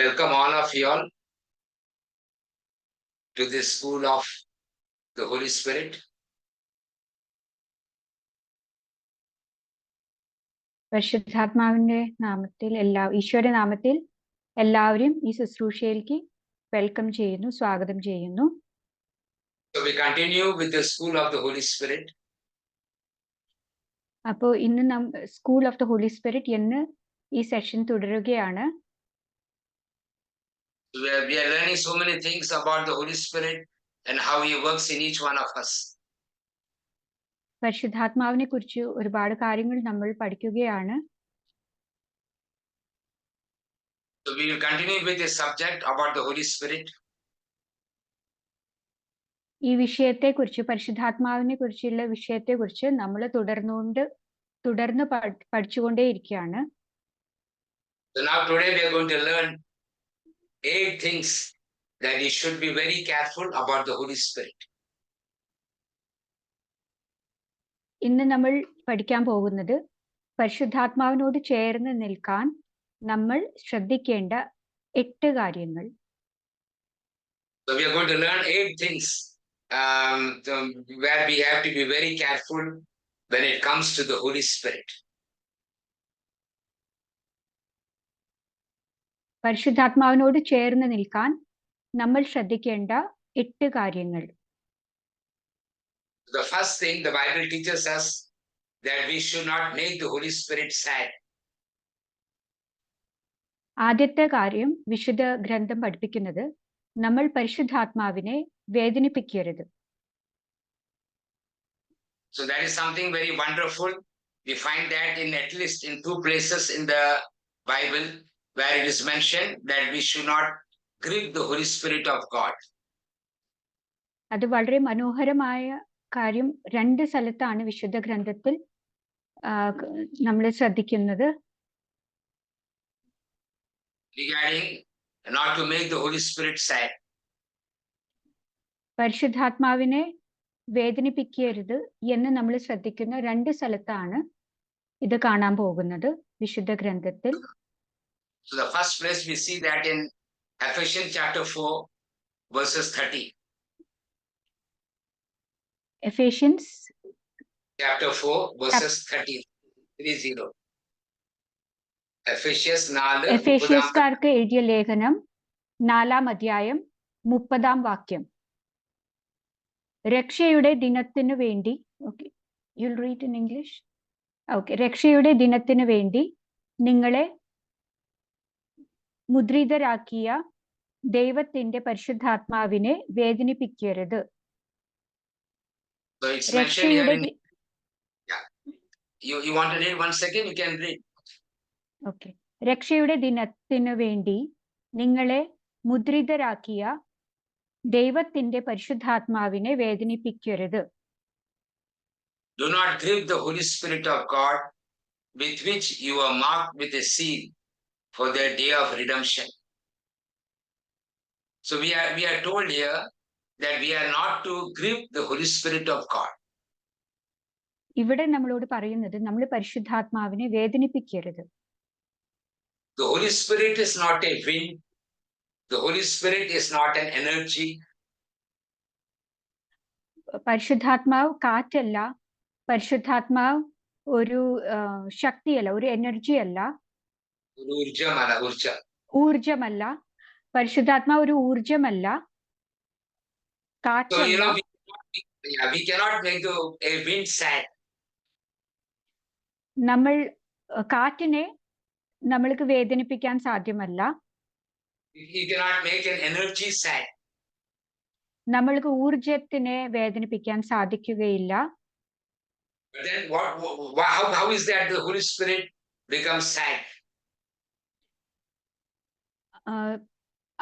welcome all of you all to this school of the Holy Spirit. പരിശുദ്ധാത്മാവിന്റെ നാമത്തിൽ ഈശോയുടെ നാമത്തിൽ എല്ലാവരും ഈ ശുശ്രൂഷയിലേക്ക് വെൽക്കം ചെയ്യുന്നു, സ്വാഗതം ചെയ്യുന്നു. So we continue with the school of the Holy Spirit. അപ്പോൾ ഇന്ന് school of the Holy Spirit എന്ന് ഈ സെഷൻ തുടരുകയാണ്. We are learning so many things about the Holy Spirit and how he works in each one of us. പരിശുദ്ധാത്മാവിനെ കുറിച്ച് ഒരുപാട് കാര്യങ്ങൾ നമ്മൾ പഠിക്കുകയാണ്. So we will continue with the subject about the Holy Spirit. ഈ വിഷയത്തെ കുറിച്ച്, പരിശുദ്ധാത്മാവിനെ കുറിച്ചുള്ള വിഷയത്തെ കുറിച്ച് നമ്മൾ തുടർന്ന് പഠിച്ചുകൊണ്ടേയിരിക്കുകയാണ്. So now today we are going to learn 8 things that you should be very careful about the Holy Spirit. ഇന്ന് നമ്മൾ പഠിക്കാൻ പോകുന്നത് പരിശുദ്ധാത്മാവിനോട് ചേർന്ന് നിൽക്കാൻ നമ്മൾ ശ്രദ്ധിക്കേണ്ട 8 കാര്യങ്ങൾ. So we are going to learn 8 things where we have to be very careful when it comes to the Holy Spirit. പരിശുദ്ധാത്മാവിനോട് ചേർന്ന് നിൽക്കാൻ നമ്മൾ ശ്രദ്ധിക്കേണ്ട 8 കാര്യങ്ങൾ. The first thing, the Bible teaches us that we should not make the Holy Spirit sad. ആദ്യത്തെ കാര്യം വിശുദ്ധ ഗ്രന്ഥം പഠിപ്പിക്കുന്നത് നമ്മൾ പരിശുദ്ധാത്മാവിനെ വേദനിപ്പിക്കരുത്. So that is something very wonderful. We find that in at least in 2 places in the Bible where it is mentioned that we should not grieve the Holy Spirit of God. അത് വളരെ മനോഹരമായ കാര്യം 2 സ്ഥലത്താണ് വിശുദ്ധ ഗ്രന്ഥത്തിൽ നമ്മൾ ശ്രദ്ധിക്കുന്നത്. Regarding not to make the Holy Spirit sad. പരിശുദ്ധാത്മാവിനെ വേദനിപ്പിക്കരുത് എന്ന് നമ്മൾ ശ്രദ്ധിക്കുന്ന 2 സ്ഥലത്താണ് ഇത് കാണാൻ പോകുന്നത് വിശുദ്ധ ഗ്രന്ഥത്തിൽ. So the first place we see that in Ephesians chapter 4 verses 30. Ephesians chapter 4 verses 30. എഫേഷ്യസ്കാർക്ക് എഴുതിയ ലേഖനം 4-ാം അധ്യായം 30-ാം വാക്യം. രക്ഷയുടെ ദിനത്തിനു വേണ്ടി, okay, you'll read in English. Okay, രക്ഷയുടെ ദിനത്തിനു വേണ്ടി നിങ്ങളെ മുദ്രിതരാക്കിയ ദൈവത്തിന്റെ പരിശുദ്ധാത്മാവിനെ വേദനിപ്പിക്കരുത്. So it's mentioned here in, yeah. You want to read 1 second? You can read. Okay. രക്ഷയുടെ ദിനത്തിനു വേണ്ടി നിങ്ങളെ മുദ്രിതരാക്കിയ ദൈവത്തിന്റെ പരിശുദ്ധാത്മാവിനെ വേദനിപ്പിക്കരുത്. Do not grieve the Holy Spirit of God, with which you are marked with a seal for the day of redemption. So we are told here that we are not to grieve the Holy Spirit of God. ഇവിടെ നമ്മളോട് പറയുന്നത് നമ്മൾ പരിശുദ്ധാത്മാവിനെ വേദനിപ്പിക്കരുത്. The Holy Spirit is not a wind. The Holy Spirit is not an energy. പരിശുദ്ധാത്മാവ് കാറ്റല്ല, പരിശുദ്ധാത്മാവ് ഒരു ശക്തിയല്ല, ഒരു energy അല്ല, ഊർജമല്ല. പരിശുദ്ധാത്മാവ് ഒരു ഊർജമല്ല, കാറ്റല്ല. We cannot make a wind sad. നമ്മൾ കാറ്റിനെ നമ്മൾക്ക് വേദനിപ്പിക്കാൻ സാധ്യമല്ല. You cannot make an energy sad. നമ്മൾക്ക് ഊർജത്തിനെ വേദനിപ്പിക്കാൻ സാധിക്കുകയില്ല. But then how is that the Holy Spirit becomes sad?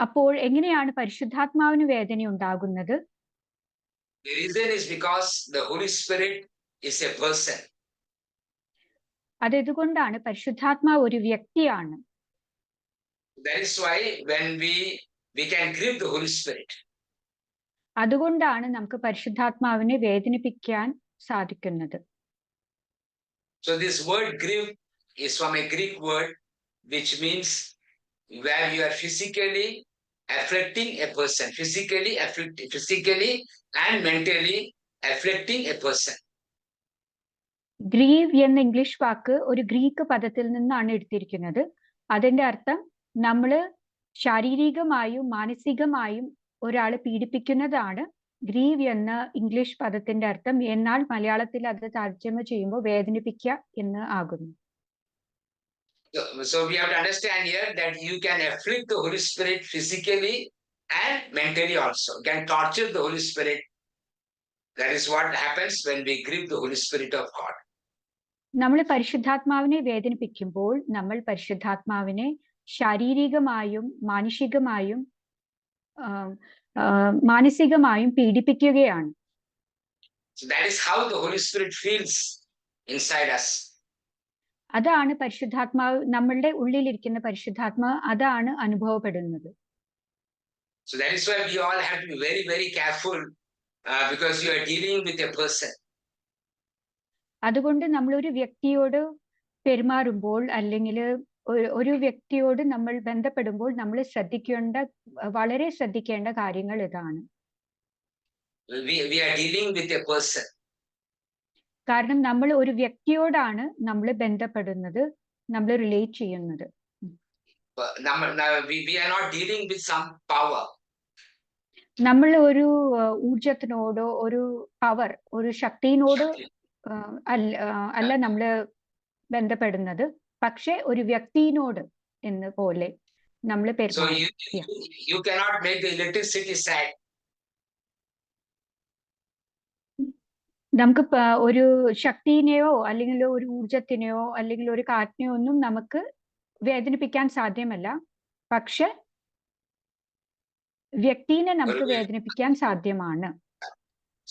അപ്പോൾ എങ്ങനെയാണ് പരിശുദ്ധാത്മാവിന് വേദന ഉണ്ടാകുന്നത്? The reason is because the Holy Spirit is a person. അതെതുകൊണ്ടാണ് പരിശുദ്ധാത്മാവ് ഒരു വ്യക്തിയാണ്. That is why when we can grieve the Holy Spirit. അതുകൊണ്ടാണ് നമുക്ക് പരിശുദ്ധാത്മാവിനെ വേദനിപ്പിക്കാൻ സാധിക്കുന്നത്. So this word grieve is from a Greek word which means where you are physically afflicting a person, physically and mentally afflicting a person. Grieve എന്ന English വാക്ക് ഒരു Greek പദത്തിൽ നിന്നാണ് എടുത്തിരിക്കുന്നത്. അതിന്റെ അർത്ഥം നമ്മൾ ശാരീരികമായും മാനസികമായും ഒരാളെ പീഡിപ്പിക്കുന്നതാണ് ഗ്രീവ് എന്ന ഇംഗ്ലീഷ് പദത്തിന്റെ അർത്ഥം. എന്നാൽ മലയാളത്തിൽ അത് തർജ്ജമ ചെയ്യുമ്പോൾ വേദനിപ്പിക്കുക എന്ന് ആകുന്നു. So we have to understand here that you can afflict the Holy Spirit physically and mentally also. You can torture the Holy Spirit. That is what happens when we grieve the Holy Spirit of God. നമ്മൾ പരിശുദ്ധാത്മാവിനെ വേദനിപ്പിക്കുമ്പോൾ നമ്മൾ പരിശുദ്ധാത്മാവിനെ ശാരീരികമായും മാനസികമായും പീഡിപ്പിക്കുകയാണ്. So that is how the Holy Spirit feels inside us. അതാണ് പരിശുദ്ധാത്മാവ്, നമ്മളുടെ ഉള്ളിലിരിക്കുന്ന പരിശുദ്ധാത്മാവ് അതാണ് അനുഭവപ്പെടുന്നത്. So that is why we all have to be very, very careful because you are dealing with a person. അതുകൊണ്ട് നമ്മൾ ഒരു വ്യക്തിയോട് പെരുമാറുമ്പോൾ അല്ലെങ്കിൽ ഒരു വ്യക്തിയോട് നമ്മൾ ബന്ധപ്പെടുമ്പോൾ നമ്മൾ വളരെ ശ്രദ്ധിക്കേണ്ട കാര്യങ്ങൾ ഇതാണ്. We are dealing with a person. കാരണം നമ്മൾ ഒരു വ്യക്തിയോടാണ് നമ്മൾ ബന്ധപ്പെടുന്നത്, നമ്മൾ റിലേറ്റ് ചെയ്യുന്നത്. We are not dealing with some power. നമ്മൾ ഒരു ഊർജത്തിനോടോ ഒരു പവർ, ഒരു ശക്തിയോടോ അല്ല നമ്മൾ ബന്ധപ്പെടുന്നത്, പക്ഷെ ഒരു വ്യക്തിയോട് എന്ന് പോലെ നമ്മൾ പെരുമാറും. You cannot make the electricity sad. നമുക്ക് ഒരു ശക്തിനെയോ അല്ലെങ്കിൽ ഒരു ഊർജത്തിനെയോ അല്ലെങ്കിൽ ഒരു കാറ്റിനെയോ ഒന്നും നമുക്ക് വേദനിപ്പിക്കാൻ സാധ്യമല്ല, പക്ഷെ വ്യക്തിനെ നമുക്ക് വേദനിപ്പിക്കാൻ സാധ്യമാണ്.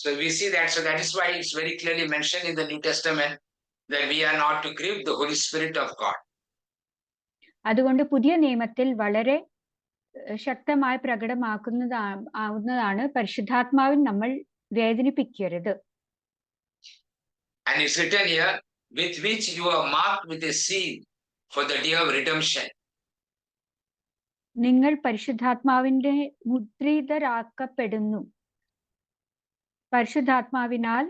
So we see that. So that is why it's very clearly mentioned in the New Testament that we are not to grieve the Holy Spirit of God. അതുകൊണ്ട് പുതിയ നിയമത്തിൽ വളരെ ശക്തമായി പ്രകടമാക്കുന്നതാണ് പരിശുദ്ധാത്മാവിൽ നമ്മൾ വേദനിപ്പിക്കരുത്. And it's written here, with which you are marked with a seal for the day of redemption. നിങ്ങൾ പരിശുദ്ധാത്മാവിന്റെ മുദ്രിതരാക്കപ്പെടുന്നു. പരിശുദ്ധാത്മാവിനാൽ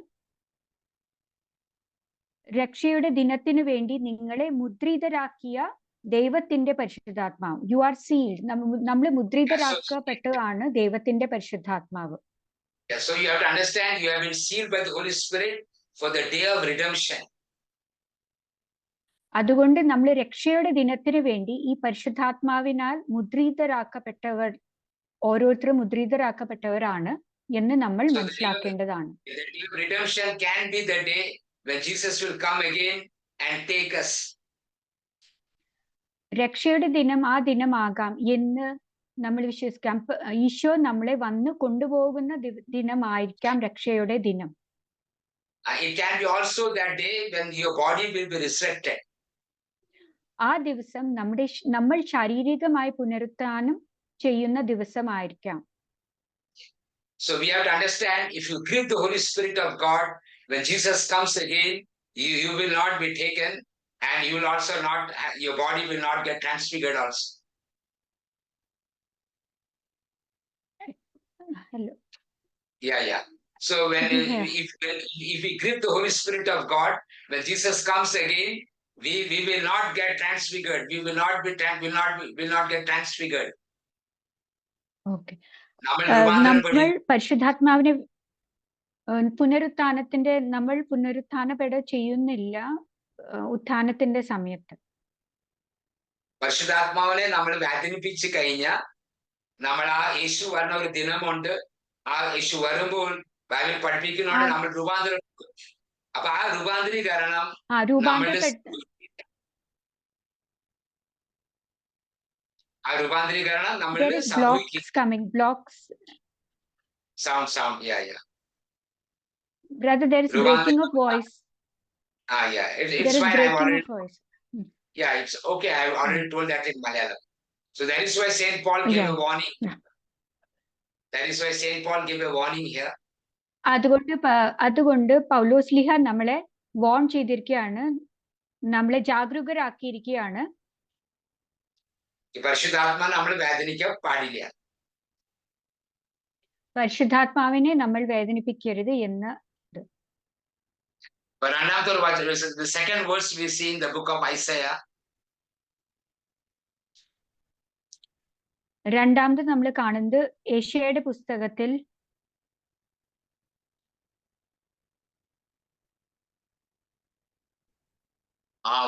രക്ഷയുടെ ദിനത്തിനു വേണ്ടി നിങ്ങളെ മുദ്രിതരാക്കിയ ദൈവത്തിന്റെ പരിശുദ്ധാത്മാവ്. You are sealed. നമ്മൾ മുദ്രിതരാക്കപ്പെട്ടതാണ് ദൈവത്തിന്റെ പരിശുദ്ധാത്മാവ്. So you have to understand, you have been sealed by the Holy Spirit for the day of redemption. അതുകൊണ്ട് നമ്മൾ രക്ഷയുടെ ദിനത്തിനു വേണ്ടി ഈ പരിശുദ്ധാത്മാവിനാൽ മുദ്രിതരാക്കപ്പെട്ടവർ, ഓരോരുത്തരും മുദ്രിതരാക്കപ്പെട്ടവരാണ് എന്ന് നമ്മൾ മനസ്സിലാക്കേണ്ടതാണ്. Redemption can be the day when Jesus will come again and take us. രക്ഷയുടെ ദിനം ആ ദിനമാകാം എന്ന് നമ്മൾ വിശ്വസിക്കാം. ഈശോ നമ്മളെ വന്ന് കൊണ്ടുപോകുന്ന ദിനമായിരിക്കാം രക്ഷയുടെ ദിനം. It can be also that day when your body will be resurrected. ആ ദിവസം നമ്മൾ ശാരീരികമായി പുനരുത്ഥാനം ചെയ്യുന്ന ദിവസമായിരിക്കാം. So we have to understand, if you grieve the Holy Spirit of God, when Jesus comes again, you will not be taken, and you will also not, your body will not get transfigured also. Hello. Yeah. So when if we grieve the Holy Spirit of God, when Jesus comes again, we will not get transfigured. We will not get transfigured. Okay. നമ്മൾ പരിശുദ്ധാത്മാവിനെ നമ്മൾ പുനരുത്ഥാനപ്പെട ചെയ്യുന്നില്ല ഉത്ഥാനത്തിന്റെ സമയത്ത്. പരിശുദ്ധാത്മാവിനെ നമ്മൾ വേദനിപ്പിച്ചു കഴിഞ്ഞാൽ നമ്മൾ ആ യേശു വരുന്ന ഒരു ദിനമുണ്ട്. ആ യേശു വരുമ്പോൾ ബൈബിൾ പഠിപ്പിക്കുന്നതാണ് നമ്മൾ രൂപാന്തരം. അപ്പൊ ആ രൂപാന്തരീകരണം നമ്മൾ sound. Yeah. Brother, there is breaking of voice. Yeah. It's fine. I've already. Yeah, it's okay. I've already told that in Malayalam. So that is why Saint Paul gave a warning. That is why Saint Paul gave a warning here. അതുകൊണ്ട് പൗലോസ്ലീഹ നമ്മളെ warn ചെയ്തിരിക്കുകയാണ്, നമ്മളെ ജാഗരൂകരാക്കിയിരിക്കുകയാണ്. പരിശുദ്ധാത്മാ നമ്മൾ വേദനിക്കാൻ പാടില്ല. പരിശുദ്ധാത്മാവിനെ നമ്മൾ വേദനിപ്പിക്കരുത് എന്ന്. രണ്ടാമത്തെ ഒരു വാക്യം, the second verse we see in the book of Isaiah. രണ്ടാമത് നമ്മൾ കാണുന്നത് യെശയ്യായുടെ പുസ്തകത്തിൽ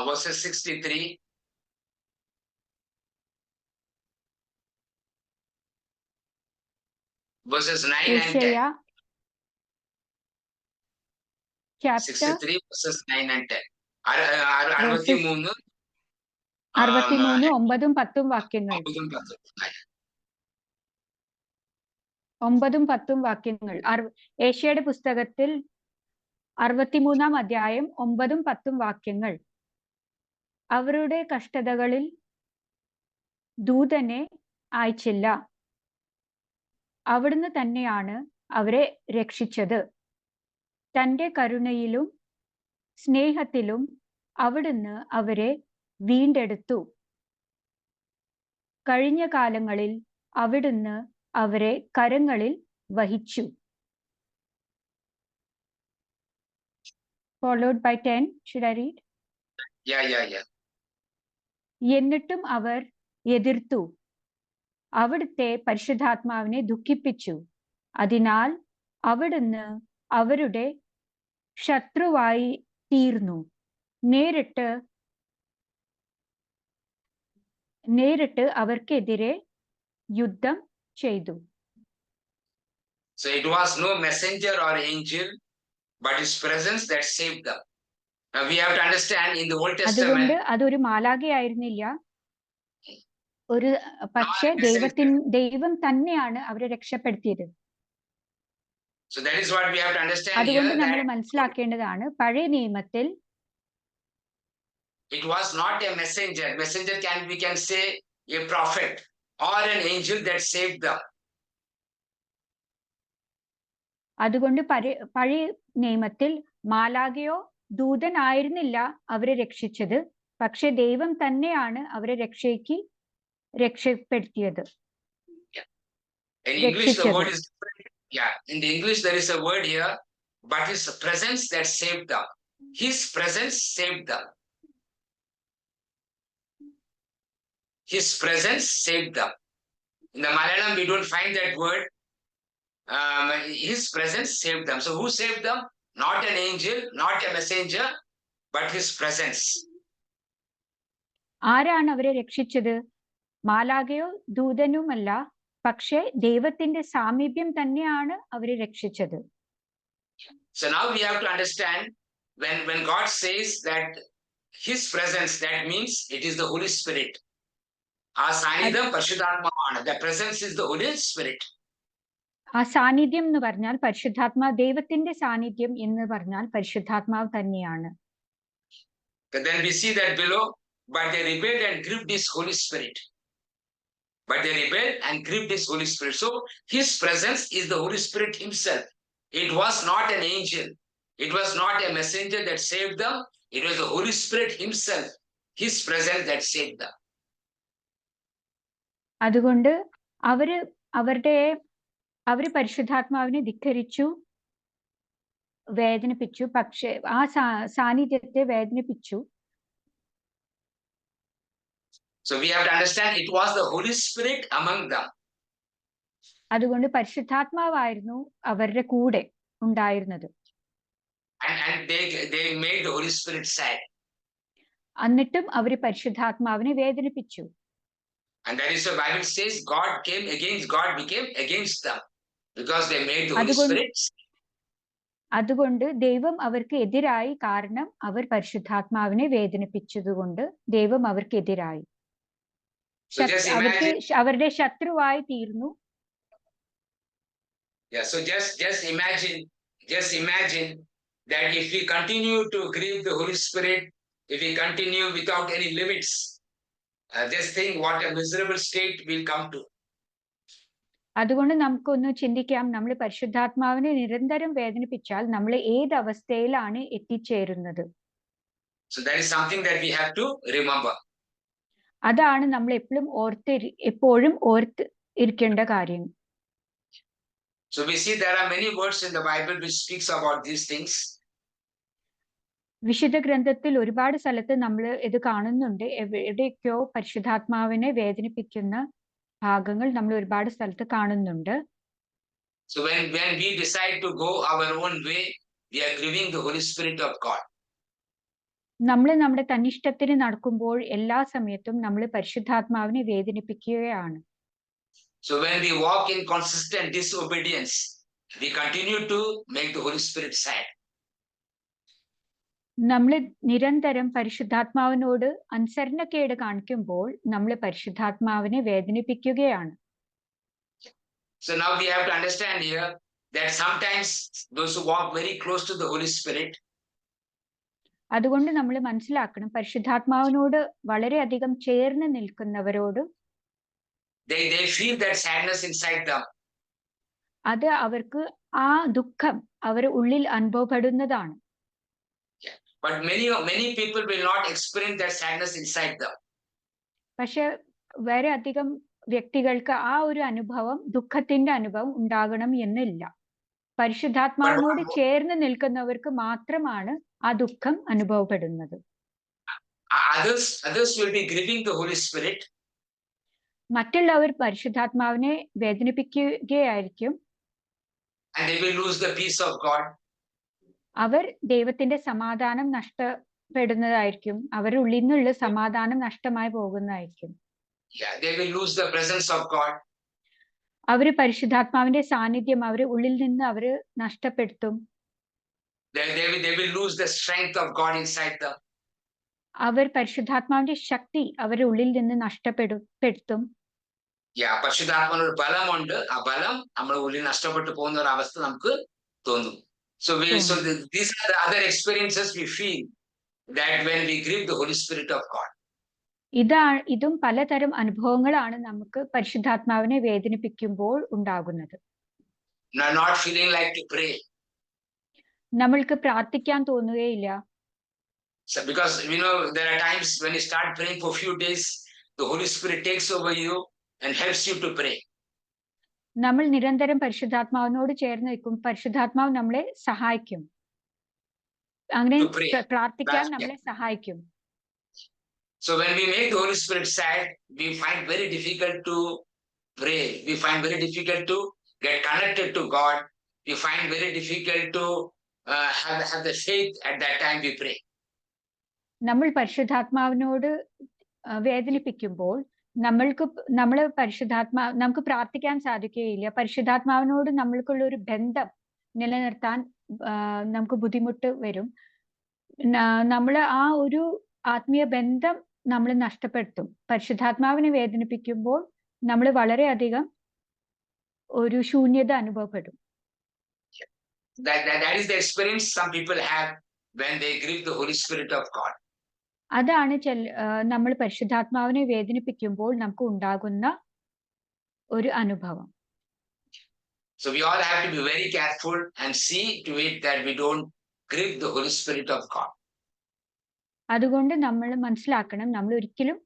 verses 63. Verses 9 and 10. Chapter 63 verses 9 and 10. 63 9 10 വാക്യങ്ങൾ. 9 10 വാക്യങ്ങൾ. യെശയ്യായുടെ പുസ്തകത്തിൽ 63-ാം അധ്യായം 9 10 വാക്യങ്ങൾ. അവരുടെ കഷ്ടതകളിൽ ദൂതനെ അയച്ചില്ല, അവിടുന്ന് തന്നെയാണ് അവരെ രക്ഷിച്ചത്. തന്റെ കരുണയിലും സ്നേഹത്തിലും അവിടുന്ന് അവരെ വീണ്ടെടുത്തു. കഴിഞ്ഞ കാലങ്ങളിൽ അവിടുന്ന് അവരെ കരങ്ങളിൽ വഹിച്ചു. Followed by 10. Should I read? Yeah. എന്നിട്ടും അവർ എതിർത്തു, അവിടുത്തെ പരിശുദ്ധാത്മാവിനെ ദുഃഖിപ്പിച്ചു. അതിനാൽ അവിടുന്ന് അവരുടെ ശത്രുവായി തീർന്നു. നേരിട്ട് അവർക്കെതിരെ യുദ്ധം ചെയ്തു. So it was no messenger or angel, but his presence that saved them. Now we have to understand in the Old Testament. അതുകൊണ്ട് അതൊരു മാലാഖയായിരുന്നില്ല, പക്ഷേ ദൈവം തന്നെയാണ് അവരെ രക്ഷപ്പെടുത്തിയത്. So that is what we have to understand. അതുകൊണ്ട് നമ്മൾ മനസ്സിലാക്കേണ്ടതാണ്, പഴയ നിയമത്തിൽ it was not a messenger. Messenger we can say a prophet or an angel that saved them. അതുകൊണ്ട് പഴയ നിയമത്തിൽ മാലാഖയോ ദൂതനായിരുന്നില്ല അവരെ രക്ഷിച്ചത്, പക്ഷെ ദൈവം തന്നെയാണ് അവരെ രക്ഷപ്പെടുത്തിയത്. In English the word is different. Yeah, in the English there is a word here, but his presence that saved them. His presence saved them. His presence saved them. In the Malayalam we don't find that word. His presence saved them. So who saved them? Not an angel, not a messenger, but his presence. ആരാണ് അവരെ രക്ഷിച്ചത്? മാലാഖയോ ദൂതനുമല്ല, പക്ഷേ ദൈവത്തിന്റെ സാമീപ്യം തന്നെയാണ് അവരെ രക്ഷിച്ചത്. So now we have to understand, when God says that his presence, that means it is the Holy Spirit. ആ സാന്നിധ്യം പരിശുദ്ധാത്മാവാണ്. The presence is the Holy Spirit. ആ സാന്നിധ്യം എന്ന് പറഞ്ഞാൽ പരിശുദ്ധാത്മാ, ദൈവത്തിന്റെ സാന്നിധ്യം എന്ന് പറഞ്ഞാൽ പരിശുദ്ധാത്മാവ് തന്നെയാണ്. Then we see that below, but they rebelled and grieved his Holy Spirit. But they rebelled and grieved his Holy Spirit. So his presence is the Holy Spirit himself. It was not an angel. It was not a messenger that saved them. It was the Holy Spirit himself. His presence that saved them. അതുകൊണ്ട് അവര് പരിശുദ്ധാത്മാവിനെ ധിക്കരിച്ചു, വേദനിപ്പിച്ചു, പക്ഷേ ആ സാന്നിധ്യത്തെ വേദനിപ്പിച്ചു. So we have to understand it was the Holy Spirit among them. അതുകൊണ്ട് പരിശുദ്ധാത്മാവായിരുന്നു അവരുടെ കൂടെ ഉണ്ടായിരുന്നത്. And they made the Holy Spirit sad. എന്നിട്ടും അവര് പരിശുദ്ധാത്മാവിനെ വേദനിപ്പിച്ചു. And that is why the Bible says God became against them because they made the Holy Spirit. അതുകൊണ്ട് ദൈവം അവർക്ക് എതിരായി, കാരണം അവർ പരിശുദ്ധാത്മാവിനെ വേദനിപ്പിച്ചതുകൊണ്ട് ദൈവം അവർക്ക് എതിരായി, അവരുടെ ശത്രുവായി തീർന്നു. Yeah, so just imagine that if we continue to grieve the Holy Spirit, if we continue without any limits, just think what a miserable state we'll come to. അതുകൊണ്ട് നമുക്കൊന്ന് ചിന്തിക്കാം, നമ്മൾ പരിശുദ്ധാത്മാവിനെ നിരന്തരം വേദനിപ്പിച്ചാൽ നമ്മൾ ഏത് അവസ്ഥയിലാണ് എത്തിച്ചേരുന്നത്. So that is something that we have to remember. അതാണ് നമ്മൾ എപ്പോഴും ഓർത്തിരിക്കേണ്ട കാര്യം. So we see there are many words in the Bible which speaks about these things. വിശുദ്ധ ഗ്രന്ഥത്തിൽ ഒരുപാട് സ്ഥലത്ത് നമ്മൾ ഇത് കാണുന്നുണ്ട്. എവിടെയൊക്കെയോ പരിശുദ്ധാത്മാവിനെ വേദനിപ്പിക്കുന്ന ഭാഗങ്ങൾ നമ്മൾ ഒരുപാട് സ്ഥലത്ത് കാണുന്നുണ്ട്. So when we decide to go our own way, we are grieving the Holy Spirit of God. നമ്മൾ നമ്മുടെ തന്നിഷ്ടത്തിന് നടക്കുമ്പോൾ എല്ലാ സമയത്തും നമ്മൾ പരിശുദ്ധാത്മാവിനെ വേദനിപ്പിക്കുകയാണ്. So when we walk in consistent disobedience, we continue to make the Holy Spirit sad. നമ്മൾ നിരന്തരം പരിശുദ്ധാത്മാവിനോട് അനുസരണക്കേട് കാണിക്കുമ്പോൾ നമ്മൾ പരിശുദ്ധാത്മാവിനെ വേദനിപ്പിക്കുകയാണ്. So now we have to understand here that sometimes those who walk very close to the Holy Spirit, അതുകൊണ്ട് നമ്മൾ മനസ്സിലാക്കണം, പരിശുദ്ധാത്മാവിനോട് വളരെയധികം ചേർന്ന് നിൽക്കുന്നവരോട് they feel that sadness inside them. അത് അവർക്ക് ആ ദുഃഖം അവരുടെ ഉള്ളിൽ അനുഭവപ്പെടുന്നതാണ്. But many people will not experience that sadness inside them. പക്ഷെ വേറെ അധികം വ്യക്തികൾക്ക് ആ ഒരു അനുഭവം, ദുഃഖത്തിന്റെ അനുഭവം ഉണ്ടാകണം എന്നില്ല. പരിശുദ്ധാത്മാവിനോട് ചേർന്ന് നിൽക്കുന്നവർക്ക് മാത്രമാണ് ആ ദുഃഖം അനുഭവപ്പെടുന്നത്. Others will be grieving the Holy Spirit. മറ്റുള്ളവർ പരിശുദ്ധാത്മാവിനെ വേദനിപ്പിക്കുകയായിരിക്കും. And they will lose the peace of God. അവർ ദൈവത്തിന്റെ സമാധാനം നഷ്ടപ്പെടുന്നതായിരിക്കും. അവരുടെ ഉള്ളിൽ നിന്നുള്ള സമാധാനം നഷ്ടമായി പോകുന്നതായിരിക്കും. Yeah, they will lose the presence of God. അവര് പരിശുദ്ധാത്മാവിന്റെ സാന്നിധ്യം അവരുടെ ഉള്ളിൽ നിന്ന് അവര് നഷ്ടപ്പെടുത്തും. They will lose the strength of God inside them. അവർ പരിശുദ്ധാത്മാവിന്റെ ശക്തി അവരുടെ ഉള്ളിൽ നിന്ന് നഷ്ടപ്പെടുത്തും. Yeah, പരിശുദ്ധാത്മാവിന് ഒരു ബലമുണ്ട്. ആ ബലം നമ്മുടെ ഉള്ളിൽ നഷ്ടപ്പെട്ടു പോകുന്ന ഒരു അവസ്ഥ നമുക്ക് തോന്നും. So these are the other experiences we feel that when we grieve the Holy Spirit of God. ഇതും പലതരം അനുഭവങ്ങളാണ് നമുക്ക് പരിശുദ്ധാത്മാവിനെ വേദനിപ്പിക്കുമ്പോൾ ഉണ്ടാകുന്നത്. Not feeling like to pray. നമ്മൾക്ക് പ്രാർത്ഥിക്കാൻ തോന്നുകയില്ല. So because there are times when you start praying for a few days, the Holy Spirit takes over you and helps you to pray. നമ്മൾ നിരന്തരം പരിശുദ്ധാത്മാവിനോട് ചേർന്ന് നിൽക്കും. പരിശുദ്ധാത്മാവ് നമ്മളെ സഹായിക്കും, അങ്ങനെ പ്രാർത്ഥിക്കാൻ നമ്മളെ സഹായിക്കും. So when we make the Holy Spirit sad, we find very difficult to pray. We find very difficult to get connected to God. We find very difficult to have the faith at that time we pray. നമ്മൾ പരിശുദ്ധാത്മാവിനോട് വേദനിപ്പിക്കുമ്പോൾ നമുക്ക് പ്രാർത്ഥിക്കാൻ സാധിക്കുകയില്ല. പരിശുദ്ധാത്മാവിനോട് നമ്മൾക്കുള്ള ഒരു ബന്ധം നിലനിർത്താൻ നമുക്ക് ബുദ്ധിമുട്ട് വരും. നമ്മൾ ആ ഒരു ആത്മീയ ബന്ധം നമ്മൾ നഷ്ടപ്പെടുത്തും. പരിശുദ്ധാത്മാവിനെ വേദനിപ്പിക്കുമ്പോൾ നമ്മൾ വളരെയധികം ഒരു ശൂന്യത അനുഭവപ്പെടും. That is the experience some people have when they grieve the Holy Spirit of God. അതാണ് നമ്മൾ പരിശുദ്ധാത്മാവിനെ വേദനിപ്പിക്കുമ്പോൾ നമുക്ക് ഉണ്ടാകുന്ന ഒരു അനുഭവം. So we all have to be very careful and see to it that we don't grieve the Holy Spirit of God. അതുകൊണ്ട് നമ്മൾ മനസ്സിലാക്കണം, നമ്മൾ ഒരിക്കലും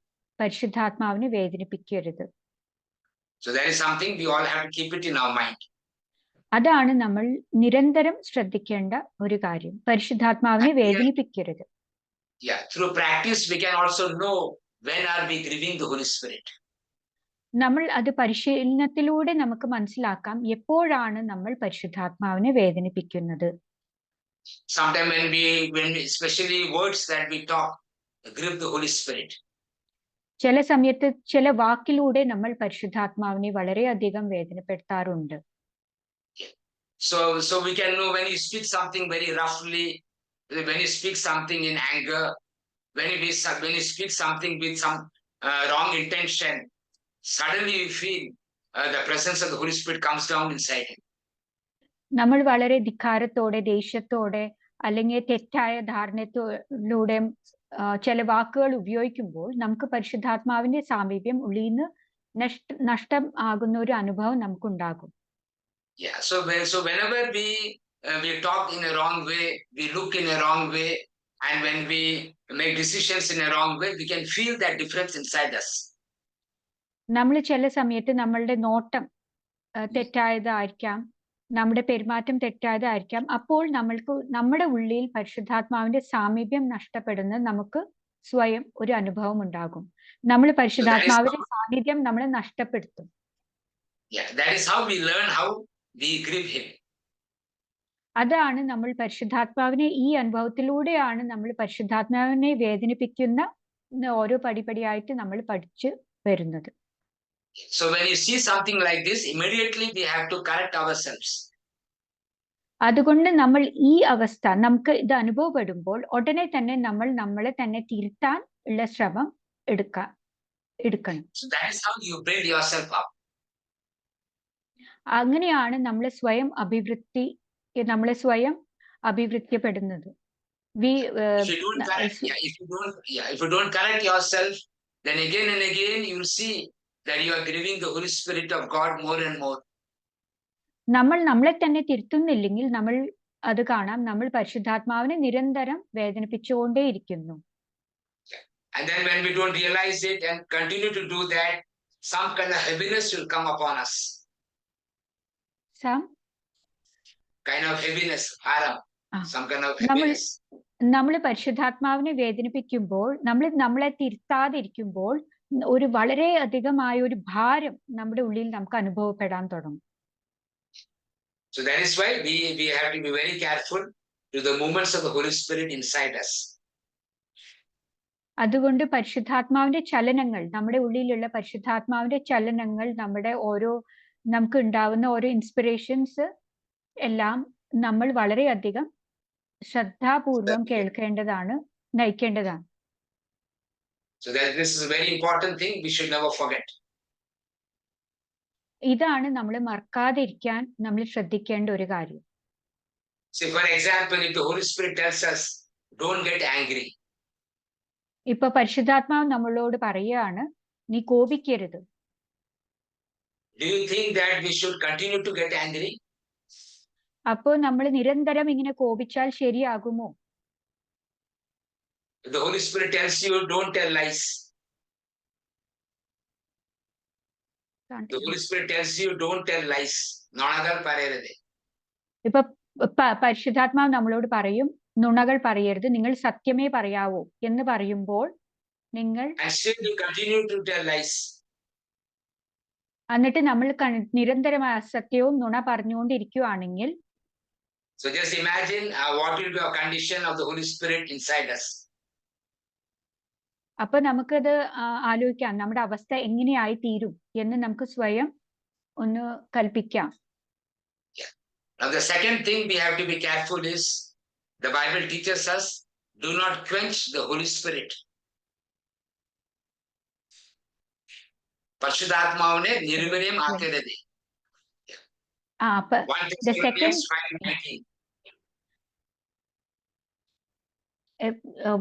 പരിശുദ്ധാത്മാവിനെ വേദനിപ്പിക്കരുത്. So that is something we all have to keep it in our mind. അതാണ് നമ്മൾ നിരന്തരം ശ്രദ്ധിക്കേണ്ട ഒരു കാര്യം. പരിശുദ്ധാത്മാവിനെ വേദനിപ്പിക്കരുത്. Yeah, through practice we can also know when are we grieving the Holy Spirit. നമ്മൾ അത് പരിശീലനത്തിലൂടെ നമുക്ക് മനസ്സിലാക്കാം എപ്പോഴാണ് നമ്മൾ പരിശുദ്ധാത്മാവിനെ വേദനിപ്പിക്കുന്നത്. Sometimes when we especially words that we talk grieve the Holy Spirit. ചില സമയത്ത് ചില വാക്കിലൂടെ നമ്മൾ പരിശുദ്ധാത്മാവിനെ വളരെയധികം വേദനപ്പെടുത്താറുണ്ട്. So we can know when you speak something very roughly, when you speak something in anger, when you speak something with some wrong intention, suddenly you feel the presence of the Holy Spirit comes down inside him. നമ്മൾ വളരെ ധിക്കാരത്തോടെ, ദേഷ്യത്തോടെ അല്ലെങ്കിൽ തെറ്റായ ധാരണയിലൂടെ ചില വാക്കുകൾ ഉപയോഗിക്കുമ്പോൾ നമുക്ക് പരിശുദ്ധാത്മാവിന്റെ സാമീപ്യം ഉള്ളിൽ നിന്ന് നഷ്ടം ആകുന്ന ഒരു അനുഭവം നമുക്കുണ്ടാകും. Yeah, so whenever we talk in a wrong way, we look in a wrong way, and when we make decisions in a wrong way, we can feel that difference inside us. നമ്മൾ ചില സമയത്ത് നമ്മളുടെ നോട്ടം തെറ്റായതായിരിക്കാം, നമ്മുടെ പെരുമാറ്റം തെറ്റായതായിരിക്കാം. അപ്പോൾ നമ്മൾക്ക് നമ്മുടെ ഉള്ളിൽ പരിശുദ്ധാത്മാവിന്റെ സാമീപ്യം നഷ്ടപ്പെടുന്നത് നമുക്ക് സ്വയം ഒരു അനുഭവം ഉണ്ടാകും. നമ്മൾ പരിശുദ്ധാത്മാവിന്റെ സാന്നിധ്യം നമ്മളെ നഷ്ടപ്പെടുത്തും. അതാണ് നമ്മൾ പരിശുദ്ധാത്മാവിനെ, ഈ അനുഭവത്തിലൂടെയാണ് നമ്മൾ പരിശുദ്ധാത്മാവിനെ വേദനിപ്പിക്കുന്ന ഓരോ പടിപടിയായിട്ട് നമ്മൾ പഠിച്ചു വരുന്നത്. So when you see something like this, immediately we have to correct ourselves. അതുകൊണ്ട് നമ്മൾ ഈ അവസ്ഥ നമുക്ക് ഇത് അനുഭവപ്പെടുമ്പോൾ ഉടനെ തന്നെ നമ്മൾ നമ്മളെ തന്നെ തിരുത്താൻ ഉള്ള ശ്രമം എടുക്കണം. So that is how you build yourself up. അങ്ങനെയാണ് നമ്മൾ സ്വയം അഭിവൃദ്ധിപ്പെടുന്നത്. If you don't correct yourself, then again and again you will see that you are grieving the Holy Spirit of God more and more. നമ്മൾ നമ്മളെ തന്നെ തിരുത്തുന്നില്ലെങ്കിൽ നമ്മൾ അത് കാണാം, നമ്മൾ പരിശുദ്ധാത്മാവിനെ നിരന്തരം വേദനിപ്പിച്ചുകൊണ്ടേയിരിക്കുന്നു. And then when we don't realize it and continue to do that, some kind of heaviness will come upon us. Some kind of heaviness, some kind of heaviness. നമ്മൾ പരിശുദ്ധാത്മാവിനെ വേദനിപ്പിക്കുമ്പോൾ, നമ്മളെ തിരുത്താതിരിക്കുമ്പോൾ ഒരു വളരെ അധികമായ ഒരു ഭാരം നമ്മുടെ ഉള്ളിൽ നമുക്ക് അനുഭവപ്പെടാൻ തുടങ്ങും. So that is why we have to be very careful to the movements of the Holy Spirit inside us. അതുകൊണ്ട് പരിശുദ്ധാത്മാവിന്റെ ചലനങ്ങൾ, നമ്മുടെ ഉള്ളിലുള്ള പരിശുദ്ധാത്മാവിന്റെ ചലനങ്ങൾ, നമ്മുടെ നമുക്ക് ഉണ്ടാവുന്ന ഓരോ ഇൻസ്പിറേഷൻസ് എല്ലാം നമ്മൾ വളരെയധികം ശ്രദ്ധാപൂർവം കേൾക്കേണ്ടതാണ്, നയിക്കേണ്ടതാണ്. So this is a very important thing we should never forget. ഇതാണ് നമ്മൾ മറക്കാതിരിക്കാൻ നമ്മൾ ശ്രദ്ധിക്കേണ്ട ഒരു കാര്യം. See, for example, if the Holy Spirit tells us, don't get angry. ഇപ്പൊ പരിശുദ്ധാത്മാവ് നമ്മളോട് പറയുകയാണ്, നീ കോപിക്കരുത്. Do you think that we should continue to get angry? അപ്പോൾ നമ്മൾ നിരന്തരം ഇങ്ങനെ കോപിച്ചാൽ ശരിയാകുമോ? The Holy Spirit tells you, don't tell lies. The Holy Spirit tells you, don't tell lies. നുണകൾ പറയരുത്. ഇപ്പൊ പരിശുദ്ധാത്മാവ് നമ്മളോട് പറയും, നുണകൾ പറയരുത്, നിങ്ങൾ സത്യമേ പറയാവൂ എന്ന് പറയുമ്പോൾ നിങ്ങൾ എന്നിട്ട് നമ്മൾ നിരന്തരമായ അസത്യവും നുണ പറഞ്ഞുകൊണ്ടിരിക്കുകയാണെങ്കിൽ, so just imagine what will be our condition of the Holy Spirit inside us. അപ്പൊ നമുക്കത് ആലോചിക്കാം, നമ്മുടെ അവസ്ഥ എങ്ങനെയായി തീരും എന്ന് നമുക്ക് സ്വയം ഒന്ന് കൽപ്പിക്കാം. Now the second thing we have to be careful is, the Bible teaches us, do not quench the Holy Spirit. പരിശുദ്ധാത്മാവിനെ നിർവിലയം ആക്കരുത്. The second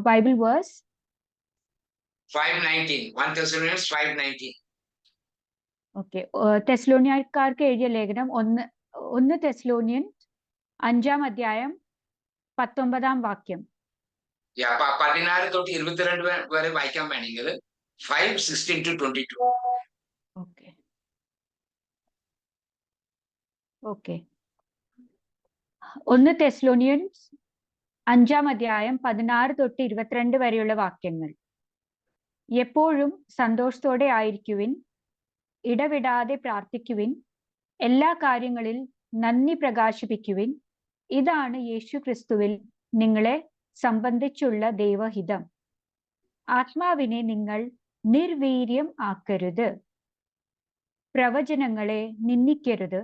Bible verse 5:19, 1 Thessalonians 5:19. Okay, തെസ്സലോനിയക്കാർക്ക് എഴുതിയ ലേഖനം 1 തെസ്സലോനിയൻ 5-ാം അധ്യായം 19-ാം വാക്യം. 16 തൊട്ട് 22 വരെ വായിക്കാൻ വേണമെങ്കിൽ 5:16 to 22. Okay. 1 തെസ്സലോനിയൻ 5-ാം അധ്യായം 16 തൊട്ട് 22 വരെയുള്ള വാക്യങ്ങൾ. എപ്പോഴും സന്തോഷത്തോടെ ആയിരിക്കുവിൻ, ഇടവിടാതെ പ്രാർത്ഥിക്കുവിൻ, എല്ലാ കാര്യങ്ങളിൽ നന്ദി പ്രകാശിപ്പിക്കുവിൻ, ഇതാണ് യേശു ക്രിസ്തുവിൽ നിങ്ങളെ സംബന്ധിച്ചുള്ള ദൈവഹിതം. ആത്മാവിനെ നിങ്ങൾ നിർവീര്യം ആക്കരുത്, പ്രവചനങ്ങളെ നിന്ദിക്കരുത്,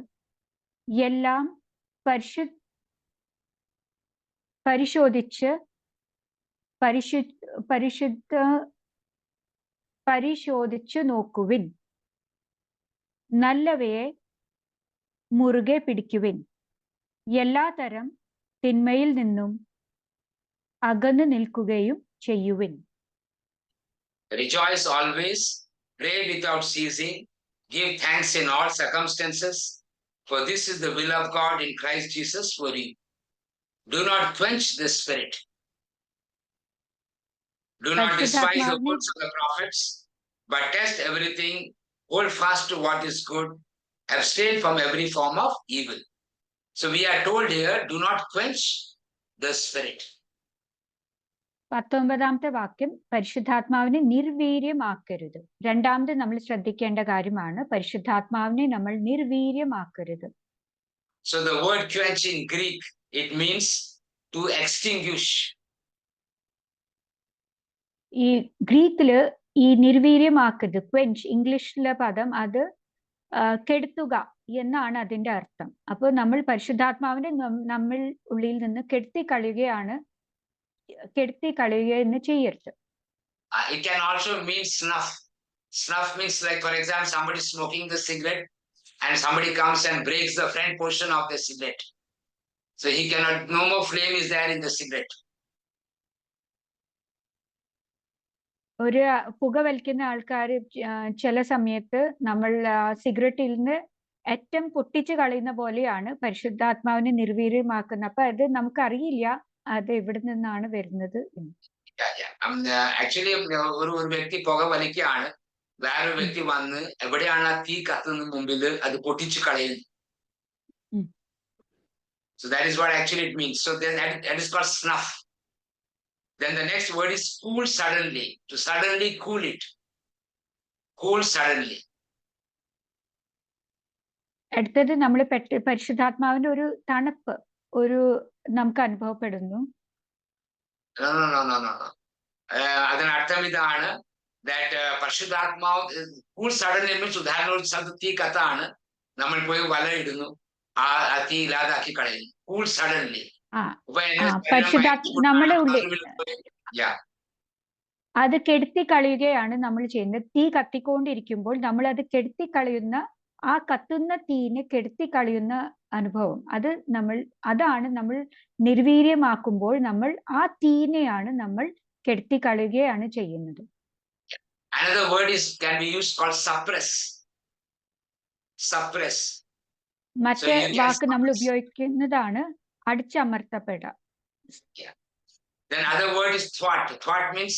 എല്ലാം പരിശോധിച്ചു നോക്കുവിൻ, നല്ലവയെ മുറുകെ പിടിക്കുവിൻ, എല്ലാതരം തിന്മയിൽ നിന്നും അകന്നു നിൽക്കുകയും ചെയ്യുവിൻ. Rejoice always, pray without ceasing, give thanks in all circumstances, for this is the will of God in Christ Jesus for you. Do not quench the Spirit. Do not despise the words of the prophets, but test everything, hold fast to what is good, abstain from every form of evil. So we are told here, do not quench the spirit. 19ാമത്തെ വാക്യം പരിശുദ്ധാത്മാവിനെ നിർവീര്യമാക്കരുത്. രണ്ടാമത് നമ്മൾ ശ്രദ്ധിക്കേണ്ട കാര്യമാണ് പരിശുദ്ധാത്മാവിനെ നമ്മൾ നിർവീര്യമാക്കരുത്. So the word quench in Greek, it means to extinguish. ഈ ഗ്രീക്കില് ഈ നിർവീര്യമാക്കരുത്, ക്വെഞ്ച്, ഇംഗ്ലീഷിലെ പദം അത് കെടുത്തുക എന്നാണ് അതിന്റെ അർത്ഥം. അപ്പോൾ നമ്മൾ പരിശുദ്ധാത്മാവിനെ നമ്മൾ ഉള്ളിൽ നിന്ന് കെടുത്തി കളയുക എന്ന് ചെയ്യരുത്. It can also mean snuff. Snuff means, like, for example, somebody smoking the cigarette and somebody comes and breaks the front portion of the cigarette. So he cannot, no more flame is there in the cigarette. ഒരു പുക വലിക്കുന്ന ആൾക്കാർ ചില സമയത്ത് നമ്മൾ സിഗരറ്റിൽ നിന്ന് അറ്റം പൊട്ടിച്ച് കളയുന്ന പോലെയാണ് പരിശുദ്ധാത്മാവിനെ നിർവീര്യമാക്കുന്നത്. അപ്പൊ അത് നമുക്കറിയില്ല അത് എവിടെ നിന്നാണ് വരുന്നത്. ആക്ച്വലി ഒരു വ്യക്തി പുക വലിക്കുകയാണ്, വേറൊരു വ്യക്തി വന്ന് എവിടെയാണ് ആ തീ കത്തുന്ന മുമ്പിൽ അത് പൊട്ടിച്ചു കളയുന്നത്. So that is what actually it means. So that is called snuff. Then the next word is cool suddenly. To suddenly cool it. Cool suddenly. അടുത്തത് നമ്മൾ പരിശുദ്ധാത്മാവിന്റെ ഒരു തണുപ്പ് നമുക്ക് അനുഭവപ്പെടുന്നു. അതിനർത്ഥം ഇതാണ്, പരിശുദ്ധാത്മാവ് കൂൾ സഡൻലി മീൻസ്, ഉദാഹരണം തീ കത്താണ്, നമ്മൾ പോയി വല ഇടുന്നു, ആ തീ ഇല്ലാതാക്കി കളയുന്നു. Cool suddenly. നമ്മുടെ ഉള്ളിൽ അത് കെടുത്തി കളയുകയാണ് നമ്മൾ ചെയ്യുന്നത്. തീ കത്തിക്കൊണ്ടിരിക്കുമ്പോൾ നമ്മൾ അത് കെടുത്തി കളയുന്ന, ആ കത്തുന്ന തീനെ കെടുത്തി കളയുന്ന അനുഭവം, അതാണ് നമ്മൾ നിർവീര്യമാക്കുമ്പോൾ നമ്മൾ ആ തീനെയാണ് നമ്മൾ കെടുത്തി കളയുകയാണ് ചെയ്യുന്നത്. Another word can be used called suppress. Suppress. മറ്റേ വാക്ക് നമ്മൾ ഉപയോഗിക്കുന്നതാണ് അടിച്ചമർത്തപ്പെടുക. Then other word is thwart. Thwart means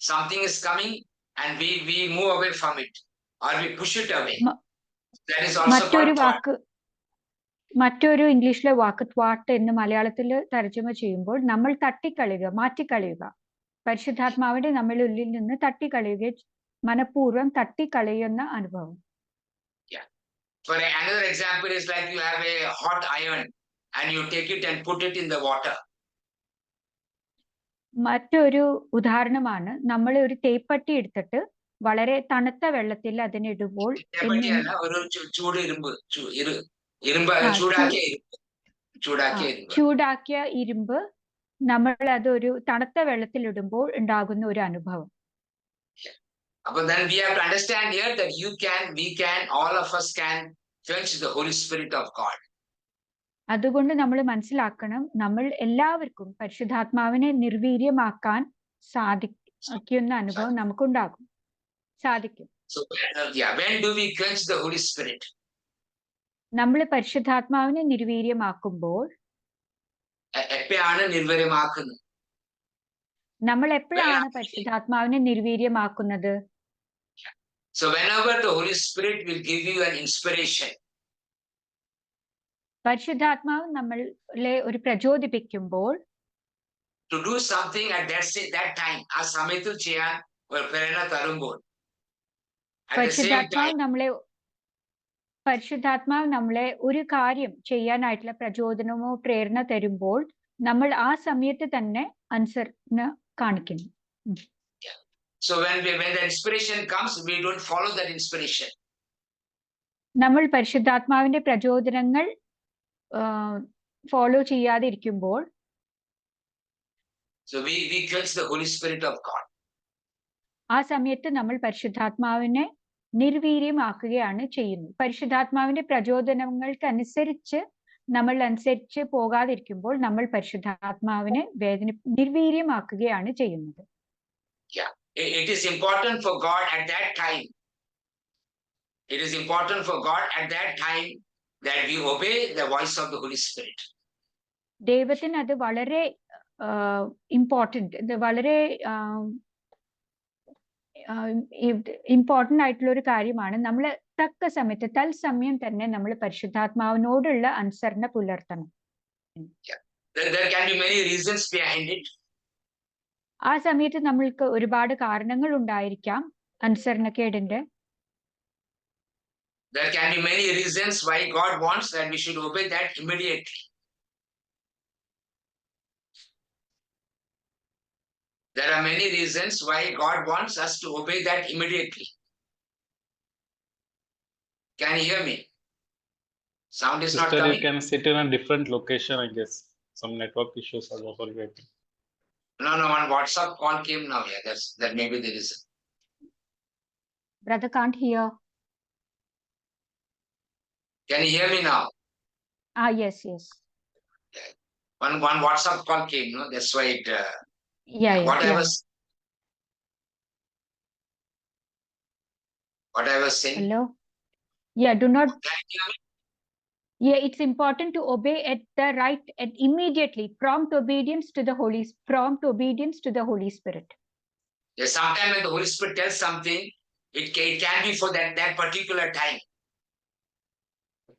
something is coming and we move away from it or we push it away. That is also മറ്റൊരു ഇംഗ്ലീഷിലെ വാക്ക് thwart എന്ന് മലയാളത്തിൽ തർജ്ജമ ചെയ്യുമ്പോൾ നമ്മൾ തട്ടിക്കളയുക, മാറ്റിക്കളയുക. പരിശുദ്ധാത്മാവിന്റെ നമ്മുടെ ഉള്ളിൽ നിന്ന് തട്ടിക്കളയുക, മനഃപൂർവ്വം തട്ടിക്കളയുന്ന അനുഭവം. For another example is like you have a hot iron and you take it and put it in the water. മറ്റൊരു ഉദാഹരണമാണ്, നമ്മൾ ഒരു തേപ്പട്ടി എടുത്തിട്ട് വളരെ തണുത്ത വെള്ളത്തിൽ അതിനിടുമ്പോൾ ചൂടാക്കിയ ഇരുമ്പ് നമ്മൾ അതൊരു തണുത്ത വെള്ളത്തിൽ ഇടുമ്പോൾ ഉണ്ടാകുന്ന ഒരു അനുഭവം. But then we have to understand here that all of us can quench the Holy Spirit of God. അതുകൊണ്ട് നമ്മൾ മനസ്സിലാക്കണം, നമ്മൾ എല്ലാവർക്കും പരിശുദ്ധാത്മാവിനെ നിർവീര്യമാക്കാൻ സാധിക്കുന്ന അനുഭവം നമുക്കുണ്ടാകും, സാധിക്കും. So when do we quench the Holy Spirit? നമ്മൾ പരിശുദ്ധാത്മാവിനെ നിർവീര്യമാക്കുമ്പോൾ എപ്പോഴാണ് നിർവീര്യമാക്കുന്നത്? നമ്മൾ എപ്പോഴാണ് പരിശുദ്ധാത്മാവിനെ നിർവീര്യമാക്കുന്നത്? So whenever the Holy Spirit will give you an inspiration. പരിശുദ്ധാത്മാവ് നമ്മളെ ഒരു പ്രചോദിപ്പിക്കുമ്പോൾ, to do something at that time, ആ സമയത്ത് ചെയ്യാൻ ഒരു പ്രേരണ തരുമ്പോൾ, പരിശുദ്ധാത്മാവ് നമ്മളെ ഒരു കാര്യം ചെയ്യാനായിട്ടുള്ള പ്രചോദനമോ പ്രേരണ തരുമ്പോൾ നമ്മൾ ആ സമയത്ത് തന്നെ അനുസരണ കാണിക്കുന്നു. So when the inspiration comes, we don't follow that inspiration. നമ്മൾ പരിശുദ്ധാത്മാവിന്റെ പ്രചോദനങ്ങൾ follow ചെയ്യാതിരിക്കുമ്പോൾ, so we quench the Holy Spirit of God. ആ സമയത്ത് നമ്മൾ പരിശുദ്ധാത്മാവിനെ നിർവീര്യമാക്കുകയാണ് ചെയ്യുന്നത്. പരിശുദ്ധാത്മാവിന്റെ പ്രചോദനങ്ങൾക്ക് അനുസരിച്ച് പോകാതിരിക്കുമ്പോൾ നമ്മൾ പരിശുദ്ധാത്മാവിനെ നിർവീര്യമാക്കുകയാണ് ചെയ്യുന്നത്. It is important for God at that time. It is important for God at that time that we obey the voice of the Holy Spirit. ദൈവത്തിന് അത് വളരെ ഇമ്പോർട്ടന്റ്, വളരെ ഇമ്പോർട്ടന്റ് ആയിട്ടുള്ള ഒരു കാര്യമാണ്. നമ്മൾ തക്ക സമയത്ത് തത്സമയം തന്നെ നമ്മൾ പരിശുദ്ധാത്മാവിനോടുള്ള അനുസരണ പുലർത്തണം. There can be many reasons behind it. ആ സമയത്ത് നമ്മൾക്ക് ഒരുപാട് കാരണങ്ങൾ ഉണ്ടായിരിക്കാം അനുസരണക്കേടിന്റെ. There can be many reasons why God wants that we should obey that immediately. There are many reasons why God wants us to obey that immediately. Can you hear me? Sound is not coming. You can sit in a different location, I guess. Some network issues are also getting. No, one WhatsApp call came now. Yeah, that may be the reason. Brother can't hear. Can you hear me now? Yes. One WhatsApp call came, no? That's why it. Yeah. What I was saying. Hello. Yeah, do not. Can you hear me? Yeah, it's important to obey at the right and immediately. Prompt obedience to the Holy Spirit. Yeah, sometimes when the Holy Spirit tells something, it can be for that particular time.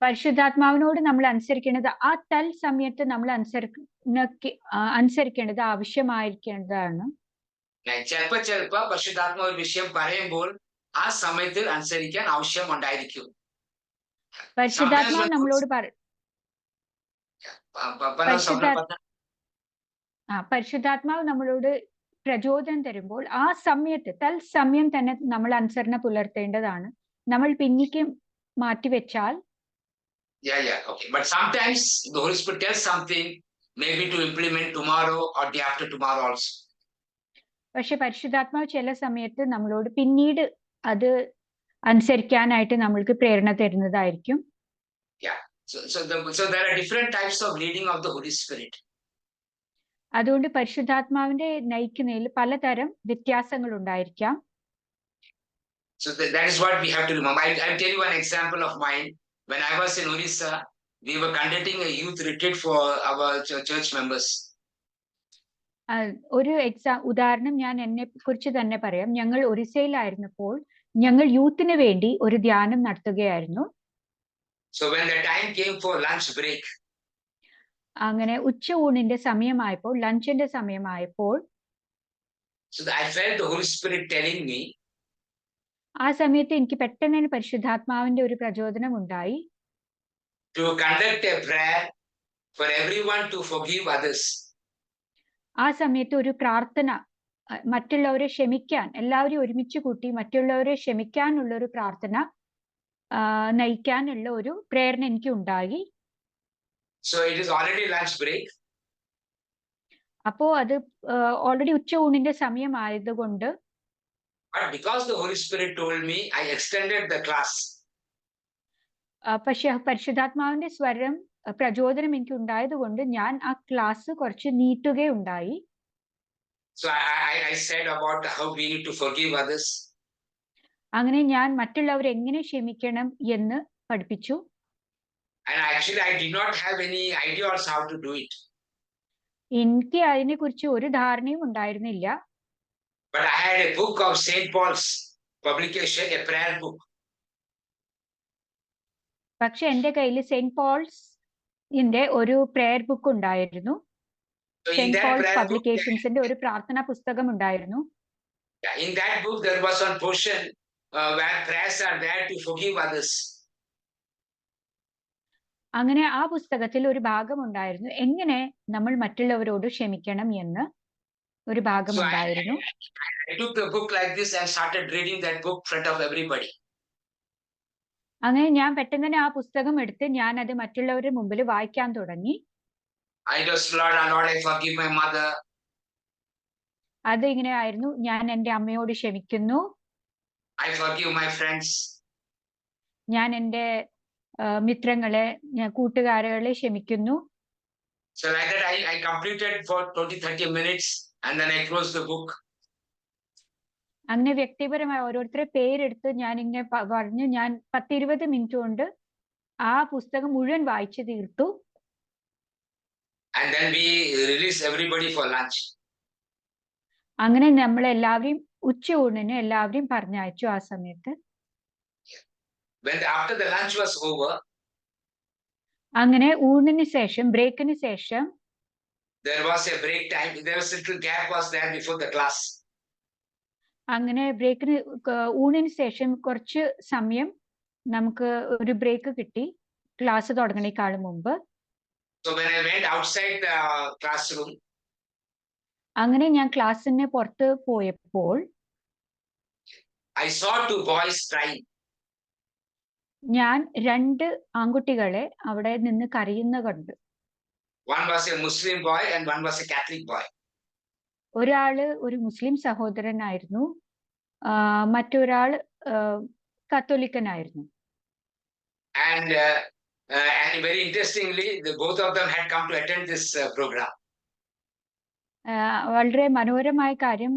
പരിശുദ്ധാത്മാവിനോട് നമ്മൾ അനുസരിക്കേണ്ടത് ആ തൽസമയത്ത് നമ്മൾ അനുസരിക്കേണ്ടത് ആവശ്യമായിരിക്കേണ്ടതാണ്. ചിലപ്പോ പരിശുദ്ധാത്മാവ് ഒരു വിഷയം പറയുമ്പോൾ ആ സമയത്ത് അനുസരിക്കാൻ ആവശ്യം ഉണ്ടായിരിക്കും. പരിശുദ്ധാത്മാവ് നമ്മളോട് പരിശുദ്ധാത്മാവ് നമ്മളോട് പ്രചോദനം തരുമ്പോൾ ആ സമയത്ത് തൽസമയം തന്നെ നമ്മൾ അനുസരണ പുലർത്തേണ്ടതാണ്. നമ്മൾ പിന്നിക്ക് മാറ്റിവെച്ചാൽ. Okay. But sometimes the Holy Spirit tells something maybe to implement tomorrow or day after tomorrow also. പക്ഷെ പരിശുദ്ധാത്മാവ് ചില സമയത്ത് നമ്മളോട് പിന്നീട് അത് അനുസരിക്കാനായിട്ട് നമ്മൾക്ക് പ്രേരണ തരുന്നതായിരിക്കും. So there are different types of leading of the Holy Spirit. അതുകൊണ്ട് പരിശുദ്ധാത്മാവിന്റെ നയിക്കുന്നതിൽ പലതരം വ്യത്യാസങ്ങൾ ഉണ്ടായിരിക്കാം. So that is what we have to remember. I'll tell you one example of mine. When I was in Orissa, we were conducting a youth retreat for our church members. ഒരു ഉദാഹരണം ഞാൻ എന്നെ കുറിച്ച് തന്നെ പറയാം. ഞങ്ങൾ ഒറീസയിലായിരുന്നപ്പോൾ ഞങ്ങൾ യൂത്തിന് വേണ്ടി ഒരു ധ്യാനം നടത്തുകയായിരുന്നു. So when the time came for lunch break, അങ്ങനെ ഉച്ചയൂണിന്റെ സമയമായപ്പോൾ, ലഞ്ചിന്റെ സമയമായപ്പോൾ, so I felt the Holy Spirit telling me, ആ സമയത്ത് എനിക്ക് പെട്ടെന്ന് പരിശുദ്ധാത്മാവിന്റെ ഒരു പ്രചോദനം ഉണ്ടായി. To conduct a prayer for everyone to forgive others. ആ സമയത്ത് ഒരു പ്രാർത്ഥന, മറ്റുള്ളവരെ ക്ഷമിക്കാൻ, എല്ലാവരും ഒരുമിച്ച് കൂട്ടി മറ്റുള്ളവരെ ക്ഷമിക്കാനുള്ള ഒരു പ്രാർത്ഥന നയിക്കാനുള്ള ഒരു പ്രേരണ എനിക്ക് ഉണ്ടായി. So it is already lunch break. അപ്പോ അത് ഓൾറെഡി ഉച്ചയൂണിന്റെ സമയമായതുകൊണ്ട്, but because the Holy Spirit told me, I extended the class. പക്ഷെ പരിശുദ്ധാത്മാവിന്റെ പ്രചോദനം എനിക്ക് ഉണ്ടായതുകൊണ്ട് ഞാൻ ആ ക്ലാസ് കുറച്ച് നീട്ടുകയുണ്ടായി. So I said about how we need to forgive others. അങ്ങനെ ഞാൻ മറ്റുള്ളവരെ എങ്ങനെ ക്ഷമിക്കണം എന്ന് പഠിപ്പിച്ചു. And actually I did not have any idea also how to do it. എനിക്ക് അതിനെ കുറിച്ച് ഒരു ധാരണയും ഉണ്ടായിരുന്നില്ല. But I had a book of St. Paul's publication, a prayer book. പക്ഷെ എന്റെ കയ്യിൽ സെന്റ് പോൾസ് ഒരു പ്രേയർ ബുക്ക് ഉണ്ടായിരുന്നു. സെന്റ് പോൾസ് പബ്ലിക്കേഷൻസിന്റെ ഒരു പ്രാർത്ഥനാ പുസ്തകം ഉണ്ടായിരുന്നു. In that book there was one portion where prayers are there to forgive others. അങ്ങനെ ആ പുസ്തകത്തിൽ ഒരു ഭാഗം ഉണ്ടായിരുന്നു, എങ്ങനെ നമ്മൾ മറ്റുള്ളവരോട് ക്ഷമിക്കണം എന്ന് ഒരു ഭാഗം ഉണ്ടായിരുന്നു. I took the book like this and started reading that book in front of everybody. അങ്ങനെ ഞാൻ പെട്ടെന്ന് തന്നെ ആ പുസ്തകം എടുത്ത് ഞാൻ അത് മറ്റുള്ളവരുടെ മുമ്പിൽ വായിക്കാൻ തുടങ്ങി. I just Lord, I forgive my mother. അത് ഇങ്ങനെ ആയിരുന്നു, ഞാൻ എൻ്റെ അമ്മയോട് ക്ഷമിക്കുന്നു. I forgive my friends. ഞാൻ എൻ്റെ മിത്രങ്ങളെ, കൂട്ടുകാരെ ക്ഷമിക്കുന്നു. So like that I completed for 20-30 minutes and then I closed the book. അങ്ങനെ വ്യക്തിപരമായി ഓരോരുത്തരെ പേരെടുത്ത് ഞാൻ ഇങ്ങനെ പറഞ്ഞു, ഞാൻ 10-20 മിനിറ്റ് കൊണ്ട് ആ പുസ്തകം മുഴുവൻ വായിച്ചു തീർത്തു. And then we release everybody for lunch. അങ്ങനെ നമ്മൾ എല്ലാവരെയും ഉച്ചയൂണിന് എല്ലാവരെയും പറഞ്ഞയച്ചു ആ സമയത്ത്. After the lunch was over, അങ്ങനെ ഊണിന് ശേഷം, ബ്രേക്കിന് ശേഷം, there was a break time. There was a little gap was there before the class. അങ്ങനെ ബ്രേക്കിന് ഊണിന് ശേഷം കുറച്ച് സമയം നമുക്ക് ഒരു ബ്രേക്ക് കിട്ടി ക്ലാസ് തുടങ്ങണേക്കാളും മുമ്പ്. So when I went outside the classroom, അങ്ങനെ ഞാൻ ക്ലാസ്സിന് പുറത്ത് പോയപ്പോൾ I saw two boys crying. ഞാൻ 2 ആൺകുട്ടികളെ അവിടെ നിന്ന് കരയുന്ന കണ്ടു. One was a Muslim boy and one was a Catholic boy. ഒരാള് ഒരു മുസ്ലിം സഹോദരനായിരുന്നു, മറ്റൊരാൾ കത്തോലിക്കനായിരുന്നു. And very interestingly, both of them had come to attend this program. വളരെ മനോഹരമായ കാര്യം,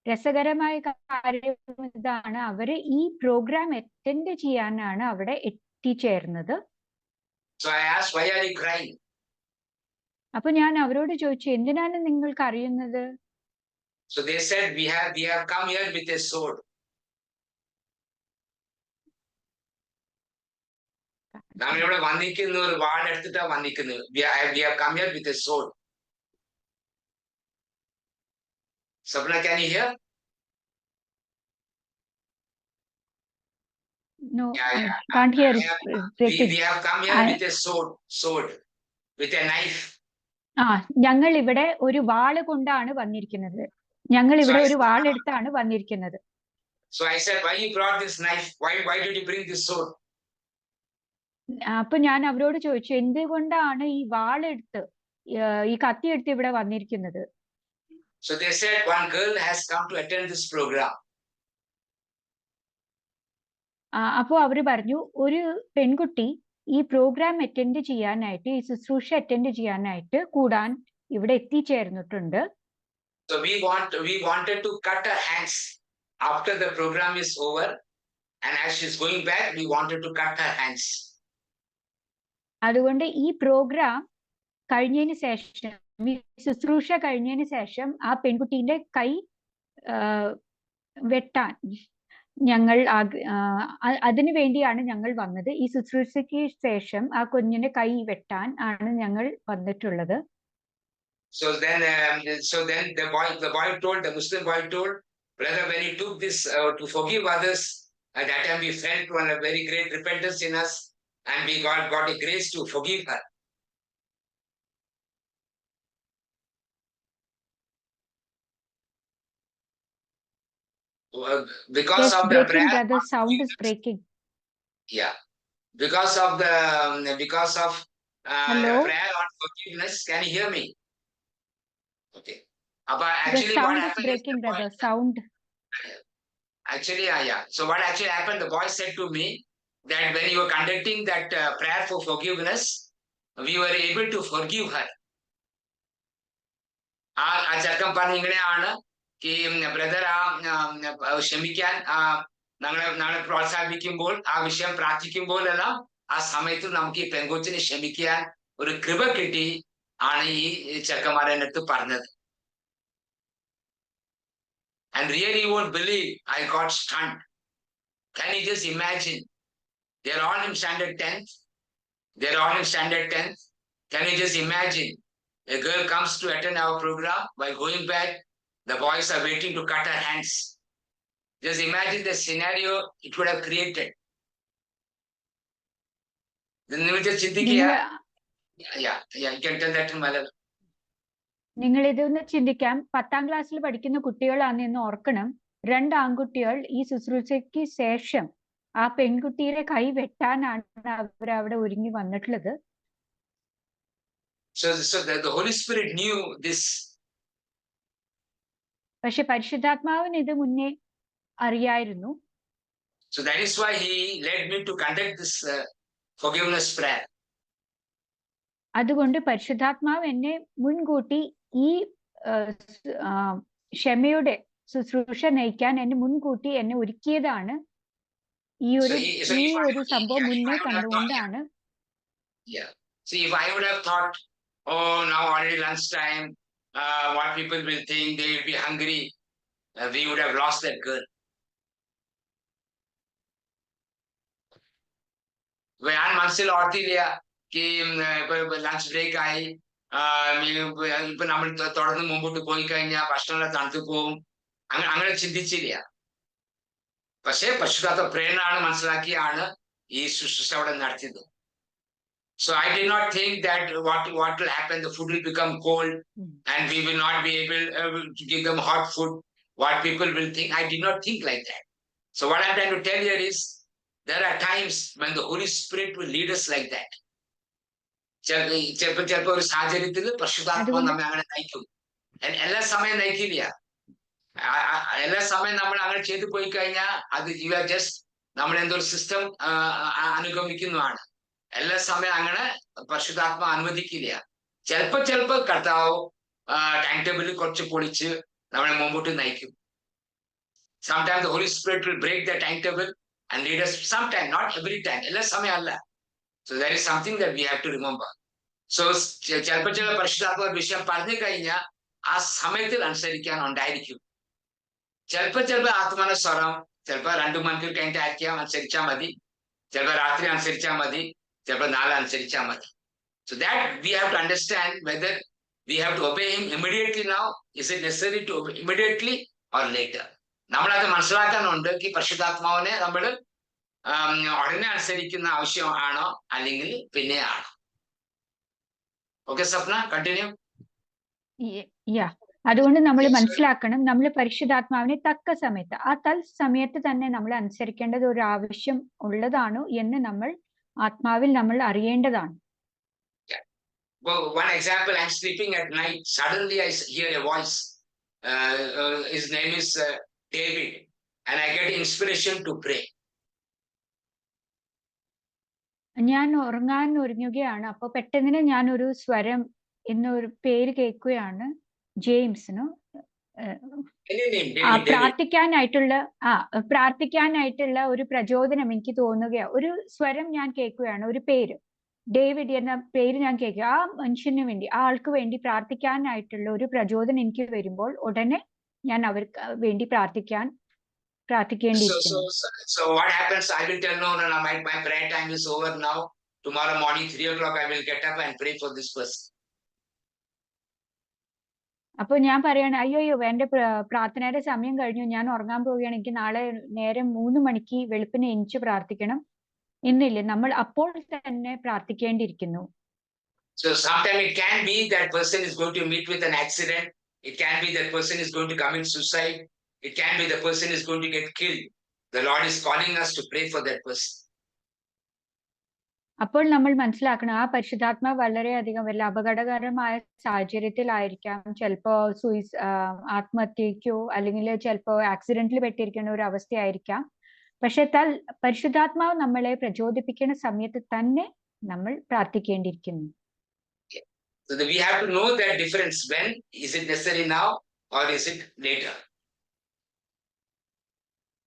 രസകരമായ കാര്യം ഇതാണ്, അവര് ഈ പ്രോഗ്രാം അറ്റൻഡ് ചെയ്യാനാണ് അവിടെ എത്തിച്ചേർന്നത്. So I asked, why are you crying? അപ്പൊ ഞാൻ അവരോട് ചോദിച്ചു, എന്തിനാണ് നിങ്ങൾ കരയുന്നത്? So they said, we have come here with a sword. നാം ഇവിടെ വന്നിരിക്കുന്ന ഒരു വാൾ എടുത്തിട്ടാ വന്നിരിക്കുന്നത്. We have come here with a sword. Sapna, can you hear? No, Yeah. I can't hear. We have come here with a sword, with a knife. ഞങ്ങൾ ഇവിടെ ഒരു വാള് കൊണ്ടാണ് വന്നിരിക്കുന്നത്. ഞങ്ങൾ ഇവിടെ ഒരു വാൾ എടുത്താണ് വന്നിരിക്കുന്നത്. So I said, why you brought this knife? Why did you bring this sword? അപ്പൊ ഞാൻ അവരോട് ചോദിച്ചു, എന്തുകൊണ്ടാണ് ഈ വാളെടുത്ത് ഈ കത്തിയെടുത്ത് ഇവിടെ വന്നിരിക്കുന്നത്? So they said, one girl has come to attend this program. അപ്പോ അവര് പറഞ്ഞു, ഒരു പെൺകുട്ടി ഈ പ്രോഗ്രാം അറ്റൻഡ് ചെയ്യാനായിട്ട്, ഈ ശുശ്രൂഷ അറ്റൻഡ് ചെയ്യാനായിട്ട് കൂടാൻ ഇവിടെ എത്തിച്ചേർന്നിട്ടുണ്ട്. So we wanted to cut her hands after the program is over, and as she's going back, we wanted to cut her hands. അതുകൊണ്ട് ഈ പ്രോഗ്രാം കഴിഞ്ഞതിന് ശേഷം, ശുശ്രൂഷ കഴിഞ്ഞതിന് ശേഷം ആ പെൺകുട്ടീന്റെ കൈ വെട്ടാൻ ഞങ്ങൾ അതിനു വേണ്ടിയാണ് ഞങ്ങൾ വന്നത്. ഈ ശുശ്രൂഷയ്ക്ക് ശേഷം ആ കുഞ്ഞിന്റെ കൈ വെട്ടാൻ ആണ് ഞങ്ങൾ വന്നിട്ടുള്ളത്. So then the Muslim boy told, brother, when he took this to forgive others, at that time we felt one a very great repentance in us, and we got a grace to forgive her. Because of the prayer, brother, sound is breaking. Yeah, because of prayer on forgiveness. Can you hear me? Okay. Actually, the sound is breaking, brother. Sound. Actually, yeah. So what actually happened? The boy said to me that when you were conducting that prayer for forgiveness, we were able to forgive her. Brother ക്ഷമിക്കാൻ നമ്മളെ പ്രോത്സാഹിപ്പിക്കുമ്പോൾ, ആ വിഷയം പ്രാർത്ഥിക്കുമ്പോഴെല്ലാം ആ സമയത്ത് നമുക്ക് ഈ പെൺകൊച്ചിനെ ക്ഷമിക്കാൻ ഒരു കൃപ കിട്ടി ആണ് ഈ ചെക്കന്മാരെ അടുത്ത് പറഞ്ഞത്. And really you won't believe, I got stunned. Can you just imagine? They're all in standard 10th. Can you just imagine? A girl comes to attend our program. By going back, the boys are waiting to cut her hands. Just imagine the scenario it would have created. Then you just think, yeah, you can tell that in Malayalam. നിങ്ങൾ ഇതൊന്ന് ചിന്തിക്കാം. 10ാം ക്ലാസ്സിൽ പഠിക്കുന്ന കുട്ടികളാണെന്ന് ഓർക്കണം. 2 ആൺകുട്ടികൾ ഈ ശുശ്രൂഷയ്ക്ക് ശേഷം ആ പെൺകുട്ടിയുടെ കൈ വെട്ടാനാണ് അവരവിടെ ഒരുങ്ങി വന്നിട്ടുള്ളത്. So the Holy Spirit knew this. പക്ഷെ പരിശുദ്ധാത്മാവിന് ഇത് മുന്നേ അറിയായിരുന്നു. So that is why he led me to conduct this forgiveness prayer. അതുകൊണ്ട് പരിശുദ്ധാത്മാവ് എന്നെ മുൻകൂട്ടി ഈ ക്ഷമയുടെ ശുശ്രൂഷ നയിക്കാൻ എന്നെ മുൻകൂട്ടി എന്നെ ഒരുക്കിയതാണ്. ഈ ഒരു സംഭവം മുന്നേ കണ്ടുകൊണ്ടാണ്. See, if I would have thought, oh, now already lunch time, what people will think, they will be hungry. we would have lost that girl. ഞാൻ മനസ്സിൽ ഓർത്തില്ല ലഞ്ച് ബ്രേക്ക് ആയി ഇപ്പൊ നമ്മൾ തുടർന്ന് മുമ്പോട്ട് പോയി കഴിഞ്ഞാൽ ഭക്ഷണം തണുത്തു പോവും, അങ്ങനെ ചിന്തിച്ചില്ല. പക്ഷേ പരിശുദ്ധാത്മ പ്രേരണയാണ് മനസ്സിലാക്കിയാണ് ഈ ശുശ്രൂഷ അവിടെ നടത്തിയത്. So I did not think that what will happen, the food will become cold and we will not be able to give them hot food, what people will think. I did not think like that. So what I'm trying to tell you is, there are times when the Holy Spirit will lead us like that. ചിലപ്പോൾ ഒരു സാഹചര്യത്തിൽ പരിശുദ്ധാത്മ നമ്മെ അങ്ങനെ നയിക്കും. എല്ലാ സമയം നയിക്കില്ല. എല്ലാ സമയം നമ്മൾ അങ്ങനെ ചെയ്തു പോയി കഴിഞ്ഞാൽ അത് ജസ്റ്റ് നമ്മൾ എന്തോ ഒരു സിസ്റ്റം അനുഗമിക്കുന്നതാണ്. എല്ലാ സമയം അങ്ങനെ പരിശുദ്ധാത്മ അനുവദിക്കില്ല. ചിലപ്പോ കർത്താവ് ടൈം ടേബിളിൽ കുറച്ച് പൊളിച്ച് നമ്മളെ മുമ്പോട്ട് നയിക്കും. Sometimes the Holy Spirit will break the timetable and lead us. Sometime, not every time. എല്ലാ സമയം അല്ല. So there is something that we have to remember. So ചിലപ്പോ ചില പരിശുദ്ധാത്മ വിഷയം പറഞ്ഞു കഴിഞ്ഞാൽ ആ സമയത്തിൽ അനുസരിക്കാൻ ഉണ്ടായിരിക്കും. ചിലപ്പോ ആത്മാന സ്വരം ചിലപ്പോ 2 മണിക്കൂർ കഴിഞ്ഞിട്ട് അനുസരിച്ചാൽ മതി, ചിലപ്പോ രാത്രി അനുസരിച്ചാൽ മതി, ചിലപ്പോ നാളെ അനുസരിച്ചാൽ മതി. So that we have to understand whether we have to obey him immediately now. Is it necessary to obey immediately or later? നമ്മളത് മനസ്സിലാക്കാനുണ്ട്. പരിശുദ്ധാത്മാവിനെ നമ്മൾ ഉടനെ അനുസരിക്കുന്ന ആവശ്യമാണോ അല്ലെങ്കിൽ പിന്നെ ആണോ? ഓക്കെ സ്വപ്ന, കണ്ടിന്യൂ. അതുകൊണ്ട് നമ്മൾ മനസ്സിലാക്കണം, നമ്മൾ പരിശുദ്ധാത്മാവിനെ തക്ക സമയത്ത് ആ സമയത്ത് തന്നെ നമ്മൾ അനുസരിക്കേണ്ടത് ഒരു ആവശ്യം ഉള്ളതാണോ എന്ന് നമ്മൾ ആത്മാവിൽ നമ്മൾ അറിയേണ്ടതാണ്. One example, I'm sleeping at night, suddenly I hear a voice. His name is David, and I get inspiration to pray. ഞാൻ ഉറങ്ങാൻ ഒരുങ്ങുകയാണ്, അപ്പൊ പെട്ടെന്ന് ഞാൻ ഒരു സ്വരം എന്നൊരു പേര് കേൾക്കുകയാണ്, ജെയിംസിനോ പ്രാർത്ഥിക്കാനായിട്ടുള്ള ഒരു പ്രചോദനം എനിക്ക് തോന്നുകയാണ്. ഒരു സ്വരം ഞാൻ കേൾക്കുകയാണ്, ഒരു പേര് ഡേവിഡ് എന്ന പേര് ഞാൻ കേൾക്കുക. ആ മനുഷ്യന് വേണ്ടി, ആ ആൾക്ക് വേണ്ടി പ്രാർത്ഥിക്കാനായിട്ടുള്ള ഒരു പ്രചോദനം എനിക്ക് വരുമ്പോൾ ഉടനെ ഞാൻ അവർക്ക് വേണ്ടി പ്രാർത്ഥിക്കേണ്ടിയിരിക്കുന്നു. So what happens, I will tell, no, my prayer time is over now. Tomorrow morning 3 o'clock I will get up and pray for this person. അപ്പൊ ഞാൻ പറയാണ്, അയ്യോ എന്റെ പ്രാർത്ഥനയുടെ സമയം കഴിഞ്ഞു, ഞാൻ ഉറങ്ങാൻ പോവുകയാണ്, എനിക്ക് നാളെ നേരം 3 മണിക്ക് വെളുപ്പിനെ എണിച്ച് പ്രാർത്ഥിക്കണം എന്നില്ല. നമ്മൾ അപ്പോൾ തന്നെ പ്രാർത്ഥിക്കേണ്ടിയിരിക്കുന്നു. So sometimes it can be that person is going to meet with an accident. It can be that person is going to commit suicide. It can be the person is going to get killed. The Lord is calling us to pray for that person. അപ്പോൾ നമ്മൾ മനസ്സിലാക്കണം, ആ പരിശുദ്ധാത്മാവ് വളരെയധികം വല്ല അപകടകരമായ സാഹചര്യത്തിലായിരിക്കാം. ചിലപ്പോ ആത്മഹത്യക്കോ അല്ലെങ്കിൽ ചിലപ്പോ ആക്സിഡന്റിൽ പെട്ടിരിക്കുന്ന ഒരു അവസ്ഥയായിരിക്കാം. പക്ഷെ പരിശുദ്ധാത്മാവ് നമ്മളെ പ്രചോദിപ്പിക്കുന്ന സമയത്ത് തന്നെ നമ്മൾ പ്രാർത്ഥിക്കേണ്ടിയിരിക്കുന്നു. So we have to know that difference. When is it necessary, now or is it later?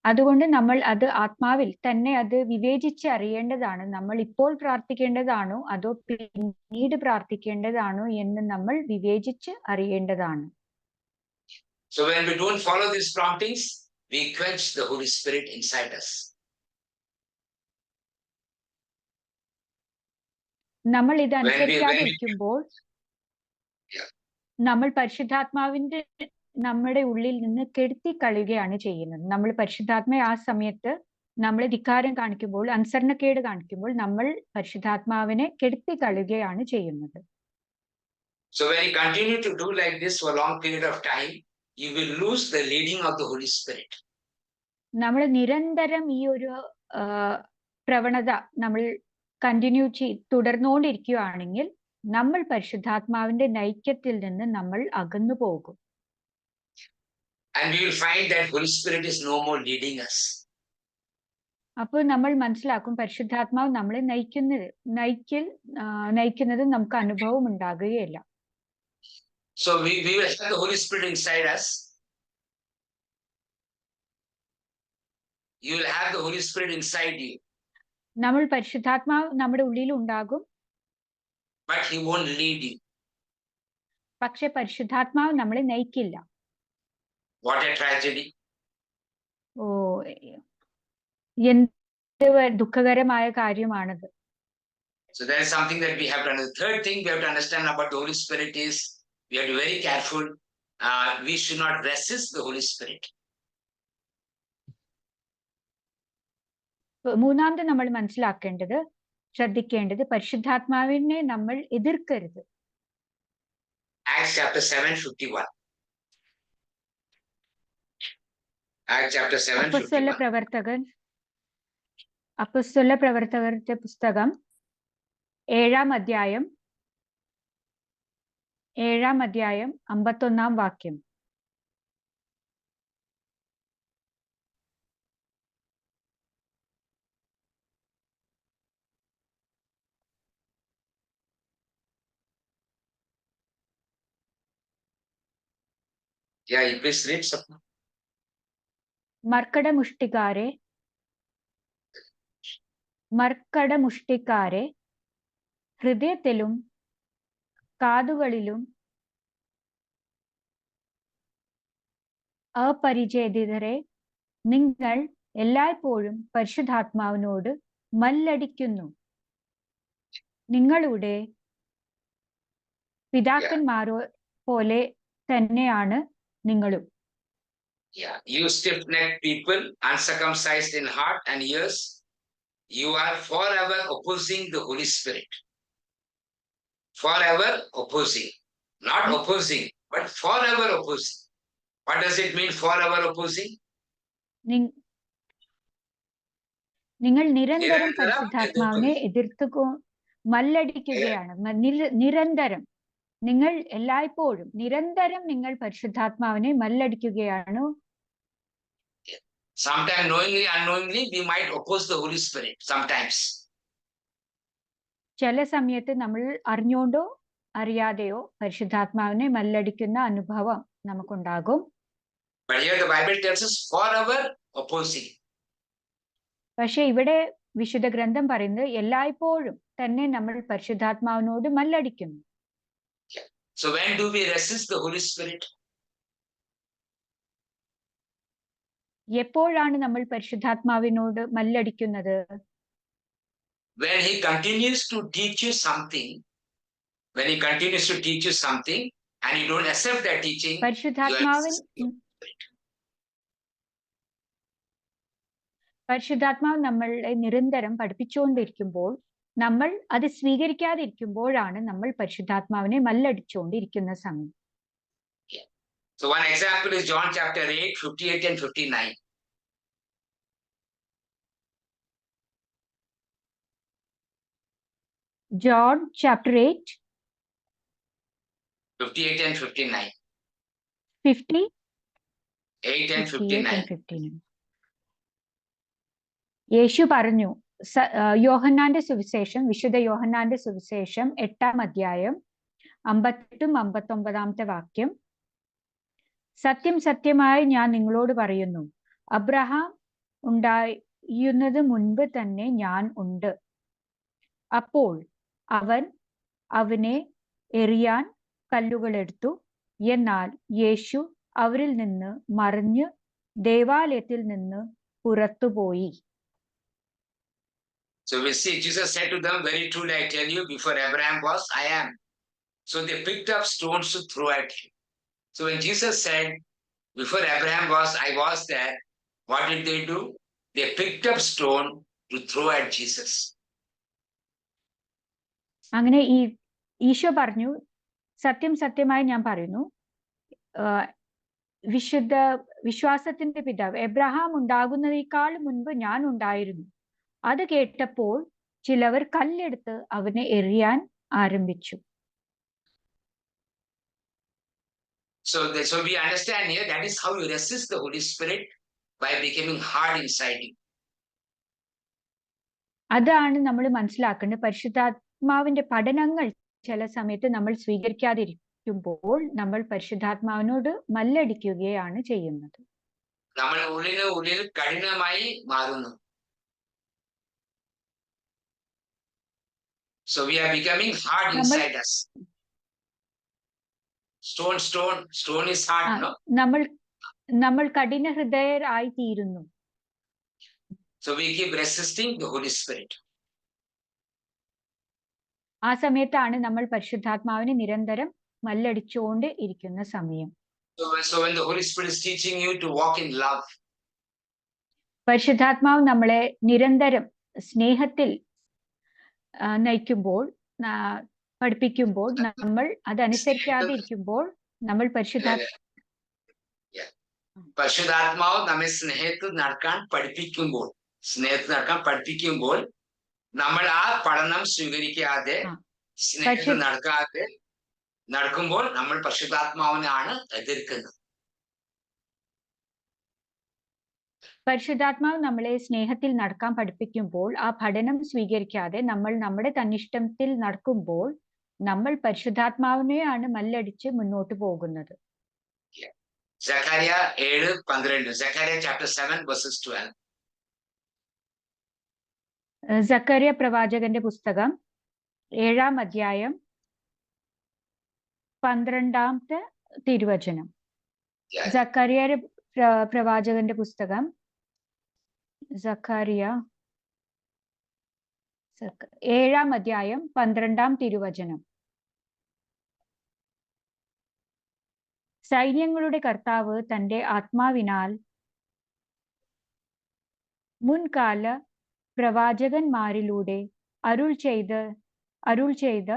അതുകൊണ്ട് നമ്മൾ അത് ആത്മാവിൽ തന്നെ അത് വിവേചിച്ച് അറിയേണ്ടതാണ്. നമ്മൾ ഇപ്പോൾ പ്രാർത്ഥിക്കേണ്ടതാണോ അതോ പിന്നീട് പ്രാർത്ഥിക്കേണ്ടതാണോ എന്ന് നമ്മൾ വിവേചിച്ച് അറിയേണ്ടതാണ്. So when we don't follow these promptings, we quench the Holy Spirit inside us. നമ്മൾ ഇത് അനുസരിക്കാതിരിക്കുമ്പോൾ നമ്മൾ പരിശുദ്ധാത്മാവിന്റെ നമ്മുടെ ഉള്ളിൽ നിന്ന് കെടുത്തി കളയുകയാണ് ചെയ്യുന്നത്. നമ്മൾ പരിശുദ്ധാത്മയെ ആ സമയത്ത് നമ്മൾ ധിക്കാരം കാണിക്കുമ്പോൾ, അനുസരണക്കേട് കാണിക്കുമ്പോൾ നമ്മൾ പരിശുദ്ധാത്മാവിനെ കെടുത്തി കളയുകയാണ് ചെയ്യുന്നത്. So when you continue to do like this for a long period of time, you will lose the leading of the Holy Spirit. നമ്മൾ നിരന്തരം ഈ ഒരു പ്രവണത നമ്മൾ തുടർന്നുകൊണ്ടിരിക്കുകയാണെങ്കിൽ നമ്മൾ പരിശുദ്ധാത്മാവിന്റെ നൈക്യത്തിൽ നിന്ന് നമ്മൾ അകന്നു പോകും. And we will find that Holy Spirit is no more leading us. അപ്പോൾ നമ്മൾ മനസ്സിലാക്കും പരിശുദ്ധാത്മാവ് നമ്മളെ നയിക്കുന്നത് നമുക്ക് അനുഭവം ഉണ്ടാകുകയില്ല. So we will have the Holy Spirit inside us. You will have the Holy Spirit inside you. നമ്മൾ പരിശുദ്ധാത്മാവ് നമ്മുടെ ഉള്ളിൽ ഉണ്ടാകും. But he won't lead you. പക്ഷെ പരിശുദ്ധാത്മാവ് നമ്മളെ നയിക്കില്ല. What a tragedy. ഓ, എന്ത് ദുഃഖകരമായ കാര്യമാണത്. So there is something that we have to understand. The third thing we have to understand about the Holy Spirit is we have to be very careful. We should not resist the Holy Spirit. മൂന്നാമത് നമ്മൾ മനസ്സിലാക്കേണ്ടത്, ശ്രദ്ധിക്കേണ്ടത്, പരിശുദ്ധാത്മാവിനെ നമ്മൾ എതിർക്കരുത്. Acts chapter 7:51. Acts chapter 7:51. അപ്പോസ്തല പ്രവർത്തകരുടെ പുസ്തകം 7-ാം അധ്യായം 51-ാം വാക്യം. Yeah, please read something. മർക്കടമുഷ്ടിക്കാരെ ഹൃദയത്തിലും കാതുകളിലും അപരിചിതരെ നിങ്ങൾ എല്ലായ്പ്പോഴും പരിശുദ്ധാത്മാവിനോട് മല്ലടിക്കുന്നു. നിങ്ങളുടെ പിതാക്കന്മാരോ പോലെ തന്നെയാണ് നിങ്ങളും. Yeah, you stiff-necked people, uncircumcised in heart and ears, you are forever opposing the Holy Spirit. Forever opposing. Not opposing, but forever opposing. What does it mean, forever opposing? നിങ്ങൾ നിരന്തരം പരിശുദ്ധാത്മാവിനെ എതിർത്ത് മല്ലടിക്കുകയാണ്. നിരന്തരം, നിങ്ങൾ എല്ലായ്പ്പോഴും നിരന്തരം നിങ്ങൾ പരിശുദ്ധാത്മാവിനെ മല്ലടിക്കുകയാണ്. Sometimes knowingly, unknowingly, we might oppose the Holy Spirit. Sometimes. ചില സമയത്ത് നമ്മൾ അറിഞ്ഞോണ്ടോ അറിയാതെയോ പരിശുദ്ധാത്മാവിനെ മല്ലടിക്കുന്ന അനുഭവം നമുക്കുണ്ടാകും. But here the Bible tells us forever opposing. പക്ഷെ ഇവിടെ വിശുദ്ധ ഗ്രന്ഥം പറയുന്നത് എല്ലായ്പ്പോഴും തന്നെ നമ്മൾ പരിശുദ്ധാത്മാവിനോട് മല്ലടിക്കുന്നു. So when do we resist the Holy Spirit? എപ്പോഴാണ് നമ്മൾ പരിശുദ്ധാത്മാവിനോട് മല്ലടിക്കുന്നത്? When he continues to teach you something, and you don't accept that teaching, പരിശുദ്ധാത്മാവ് നമ്മളെ നിരന്തരം പഠിപ്പിച്ചുകൊണ്ടിരിക്കുമ്പോൾ നമ്മൾ അത് സ്വീകരിക്കാതിരിക്കുമ്പോഴാണ് നമ്മൾ പരിശുദ്ധാത്മാവിനെ മല്ലടിച്ചുകൊണ്ടിരിക്കുന്ന സമയം. So one example is John chapter 8, 58 and 59. John chapter 8, 58 and 59. 58 and 59. യേശു പറഞ്ഞു, യോഹന്നാന്റെ സുവിശേഷം, വിശുദ്ധ യോഹന്നാന്റെ സുവിശേഷം 8-ാം അധ്യായം 58-59 വാക്യം. സത്യം സത്യമായി ഞാൻ നിങ്ങളോട് പറയുന്നു, അബ്രഹാം ഉണ്ടായിരുന്നത് മുൻപ് തന്നെ ഞാൻ ഉണ്ട്. അപ്പോൾ അവൻ അവനെ എറിയാൻ കല്ലുകളെടുത്തു. എന്നാൽ യേശു അവരിൽ നിന്ന് മറിഞ്ഞ് ദേവാലയത്തിൽ നിന്ന് പുറത്തുപോയി. So we see Jesus said to them, very truly I tell you, before Abraham was, I am. So they picked up stones to throw at him. So when Jesus said, before Abraham was, I was there, what did they do? They picked up stone to throw at Jesus. അങ്ങനെ ഈശോ പറഞ്ഞു, സത്യം സത്യമായി ഞാൻ പറയുന്നു, വിശ്വാസത്തിന്റെ പിതാവ് Abraham ഉണ്ടാകുന്നതിനേക്കാൾ മുൻപ് ഞാൻ ഉണ്ടായിരുന്നു. അത് കേട്ടപ്പോൾ ചിലവർ കല്ലെടുത്ത് അവനെ എറിയാൻ ആരംഭിച്ചു. So we understand here that is how you resist the Holy Spirit, by becoming hard inside you. അതാണ് നമ്മൾ മനസ്സിലാക്കേണ്ടത്. പരിശുദ്ധാത്മാവിന്റെ പഠനങ്ങൾ ചില സമയത്ത് നമ്മൾ സ്വീകരിക്കാതിരിക്കുമ്പോൾ നമ്മൾ പരിശുദ്ധാത്മാവിനോട് മല്ലടിക്കുകയാണ് ചെയ്യുന്നത്. നമ്മൾ ഉള്ളിൽ കഠിനമായി മാറുന്നു. So we are becoming hard inside us. Stone is hard, no? നമ്മൾ കഠിന ഹൃദയരായി തീരുന്നു. So we keep resisting the Holy Spirit. ആ സമയത്താണ് നമ്മൾ പരിശുദ്ധാത്മാവിനെ നിരന്തരം മല്ലടിച്ചുകൊണ്ട് ഇരിക്കുന്ന സമയം. So when the Holy Spirit is teaching you to walk in love, പരിശുദ്ധാത്മാവ് നമ്മളെ നിരന്തരം സ്നേഹത്തിൽ നയിക്കുമ്പോൾ, പഠിപ്പിക്കുമ്പോൾ, നമ്മൾ അതനുസരിക്കാതെ ഇരിക്കുമ്പോൾ നമ്മൾ പരിശുദ്ധാത്മാവ് നമ്മെ സ്നേഹത്തിൽ നടക്കാൻ പഠിപ്പിക്കുമ്പോൾ നമ്മൾ ആ പഠനം സ്വീകരിക്കാതെ സ്നേഹത്തിൽ നടക്കുമ്പോൾ നമ്മൾ പരിശുദ്ധാത്മാവിനാണ് എതിർക്കുന്നത്. പരിശുദ്ധാത്മാവ് നമ്മളെ സ്നേഹത്തിൽ നടക്കാൻ പഠിപ്പിക്കുമ്പോൾ ആ പഠനം സ്വീകരിക്കാതെ നമ്മൾ നമ്മുടെ തന്നിഷ്ടത്തിൽ നടക്കുമ്പോൾ നമ്മൾ പരിശുദ്ധാത്മാവിനെയാണ് മല്ലടിച്ച് മുന്നോട്ട് പോകുന്നത്. Zacharia 7:12, Zacharia chapter 7 verses 12. സഖറിയ പ്രവാചകന്റെ പുസ്തകം 7-ാം അധ്യായം 12-ാമത്തെ തിരുവചനം. സഖറിയ പ്രവാചകന്റെ പുസ്തകം സഖറിയ 7-ാം അധ്യായം 12-ാം തിരുവചനം. സൈന്യങ്ങളുടെ കർത്താവ് തന്റെ ആത്മാവിനാൽ മുൻകാല പ്രവാചകന്മാരിലൂടെ അരുൾ ചെയ്ത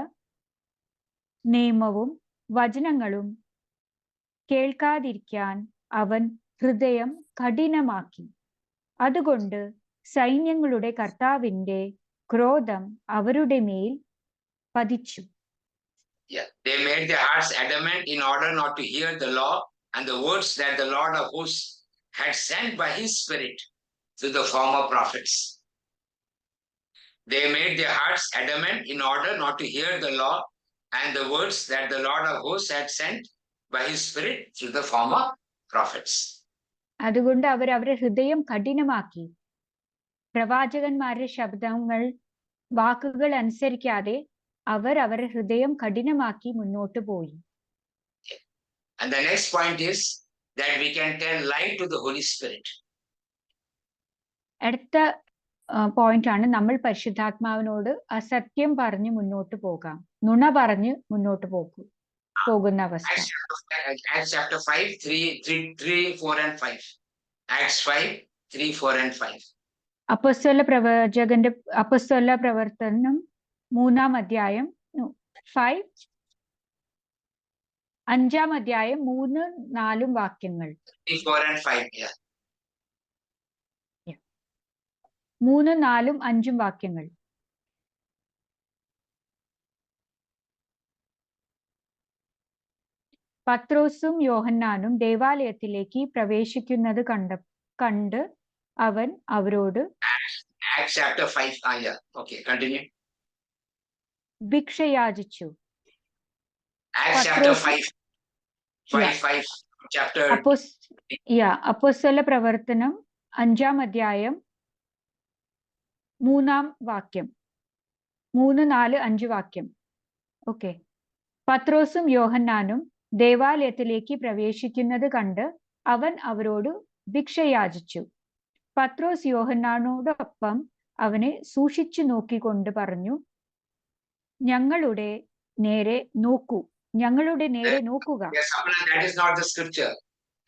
നിയമവും വചനങ്ങളും കേൾക്കാതിരിക്കാൻ അവൻ ഹൃദയം കഠിനമാക്കി. അതുകൊണ്ട് സൈന്യങ്ങളുടെ കർത്താവിന്റെ ക്രോധം അവരുടെ മേൽ പതിച്ചു. They made their hearts adamant in order not to hear the law and the words that the Lord of hosts had sent by his Spirit through the former prophets. They made their hearts adamant in order not to hear the law and the words that the Lord of hosts had sent by his Spirit through the former prophets. അതുകൊണ്ട് അവർ അവരുടെ ഹൃദയം കഠിനമാക്കി, പ്രവാചകന്മാരുടെ ശബ്ദങ്ങൾ വാക്കുകൾ അനുസരിക്കാതെ അവർ അവരുടെ ഹൃദയം കഠിനമാക്കി മുന്നോട്ട് പോയി. And the next point is that we can tell lie to the Holy Spirit. അടുത്ത പോയിന്റ് ആണ്, നമ്മൾ പരിശുദ്ധാത്മാവിനോട് അസത്യം പറഞ്ഞ് മുന്നോട്ട് പോകാം, നുണ പറഞ്ഞ് മുന്നോട്ട് പോകുന്ന അവസ്ഥ. Acts chapter 5, 3, 4 and 5. Acts 5, 3, 4 and 5. അപ്പോസ്തല പ്രവർത്തനം 3-ാം അധ്യായം 5-ാം അധ്യായം 3-4 വാക്യങ്ങൾ. 3, 4 and 5, yeah. 3, 4, 5 വാക്യങ്ങൾ. പത്രോസും യോഹന്നാനും ദേവാലയത്തിലേക്ക് പ്രവേശിക്കുന്നത് കണ്ട് അവൻ അവരോട് Acts chapter 5, yeah. Okay, continue. ഭിക്ഷ യാചിച്ചു. Acts chapter 5, 5, chapter. അപ്പോസ്തല പ്രവർത്തനം 5-ാം അധ്യായം 3-ാം വാക്യം, 3, 4, 5 വാക്യം. ഓക്കെ. പത്രോസും യോഹന്നാനും ദേവാലയത്തിലേക്ക് പ്രവേശിക്കുന്നത് കണ്ട് അവൻ അവരോട് ഭിക്ഷ യാചിച്ചു. പത്രോസ് യോഹന്നാനോടൊപ്പം അവനെ സൂക്ഷിച്ചു നോക്കിക്കൊണ്ട് പറഞ്ഞു, ഞങ്ങളുടെ നേരെ നോക്കുക. Yes, that is not the scripture.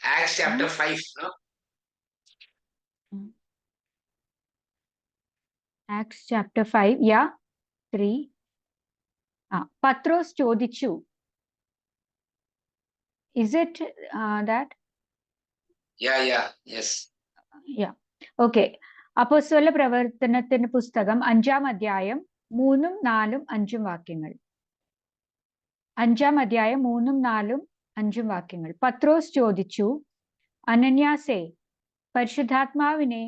Acts chapter 5, no? Acts chapter 5, yeah, 3. പത്രോസ് ചോദിച്ചു. Is it that? Yeah, yes. Yeah. Okay. അപ്പോസ്തല പ്രവർത്തനത്തിന്റെ പുസ്തകം 5-ാം അധ്യായം 3, 4, 5 വാക്യങ്ങൾ. 5-ാം അധ്യായം 3, 4, 5 വാക്യങ്ങൾ. പത്രോസ് ചോദിച്ചു, അനന്യാസേ, പരിശുദ്ധാത്മാവിനെ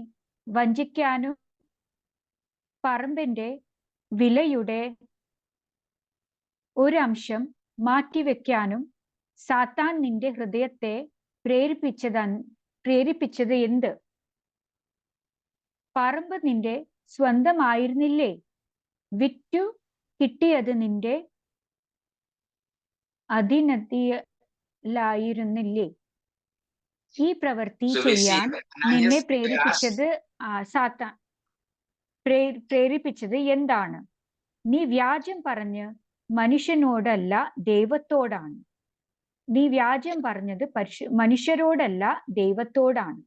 വഞ്ചിക്കാനും പറമ്പിന്റെ വിലയുടെ ഒരു അംശം മാറ്റിവെക്കാനും സാത്താൻ നിന്റെ ഹൃദയത്തെ പ്രേരിപ്പിച്ചത് എന്ത്? പറമ്പ് നിന്റെ സ്വന്തമായിരുന്നില്ലേ? വിറ്റു കിട്ടിയത് നിന്റെ അധീനതയിലായിരുന്നില്ലേ? ഈ പ്രവൃത്തി ചെയ്യാൻ നിന്നെ പ്രേരിപ്പിച്ചത് എന്താണ്? നീ വ്യാജം പറഞ്ഞ് മനുഷ്യനോടല്ല ദൈവത്തോടാണ്. നീ വ്യാജം പറഞ്ഞത് മനുഷ്യരോടല്ല ദൈവത്തോടാണ്.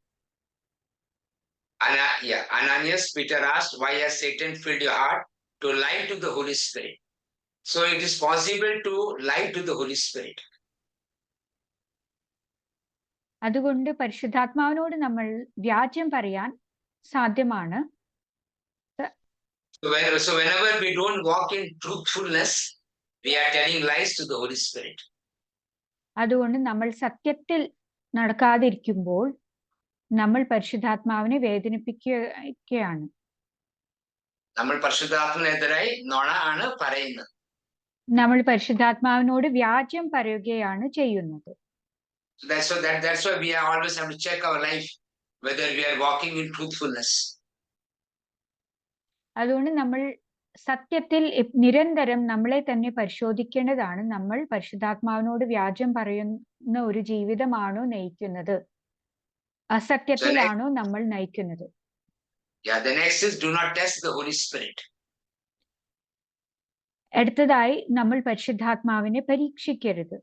Ananias, Peter asked, why has Satan filled your heart to lie to the Holy Spirit? So it is possible to lie to the Holy Spirit. അതുകൊണ്ട് പരിശുദ്ധാത്മാവിനോട് നമ്മൾ വ്യാജം പറയാൻ സാധ്യമാണ്. So whenever we don't walk in truthfulness, we are telling lies to the Holy Spirit. അതുകൊണ്ട് നമ്മൾ സത്യത്തിൽ നടക്കാതിരിക്കുമ്പോൾ നമ്മൾ പരിശുദ്ധാത്മാവിനെ വേദനിപ്പിക്കുകയാണ്. നമ്മൾ പരിശുദ്ധാത്മാവിനെതിരായി നുണ ആണ് പറയുന്നത്. നമ്മൾ പരിശുദ്ധാത്മാവിനോട് വ്യാജം പറയുകയാണ് ചെയ്യുന്നത്. That's why we always have to check our life whether we are walking in truthfulness. അതുകൊണ്ട് നമ്മൾ സത്യത്തിൽ നിരന്തരം നമ്മളെ തന്നെ പരിശോധിക്കേണ്ടതാണ്. നമ്മൾ പരിശുദ്ധാത്മാവിനോട് വ്യാജം പറയുന്ന ഒരു ജീവിതമാണോ നയിക്കുന്നത്, അസത്യത്തിലാണോ നമ്മൾ നയിക്കുന്നത്? The next is do not test the Holy Spirit. അടുത്തതായി നമ്മൾ പരിശുദ്ധാത്മാവിനെ പരീക്ഷിക്കരുത്.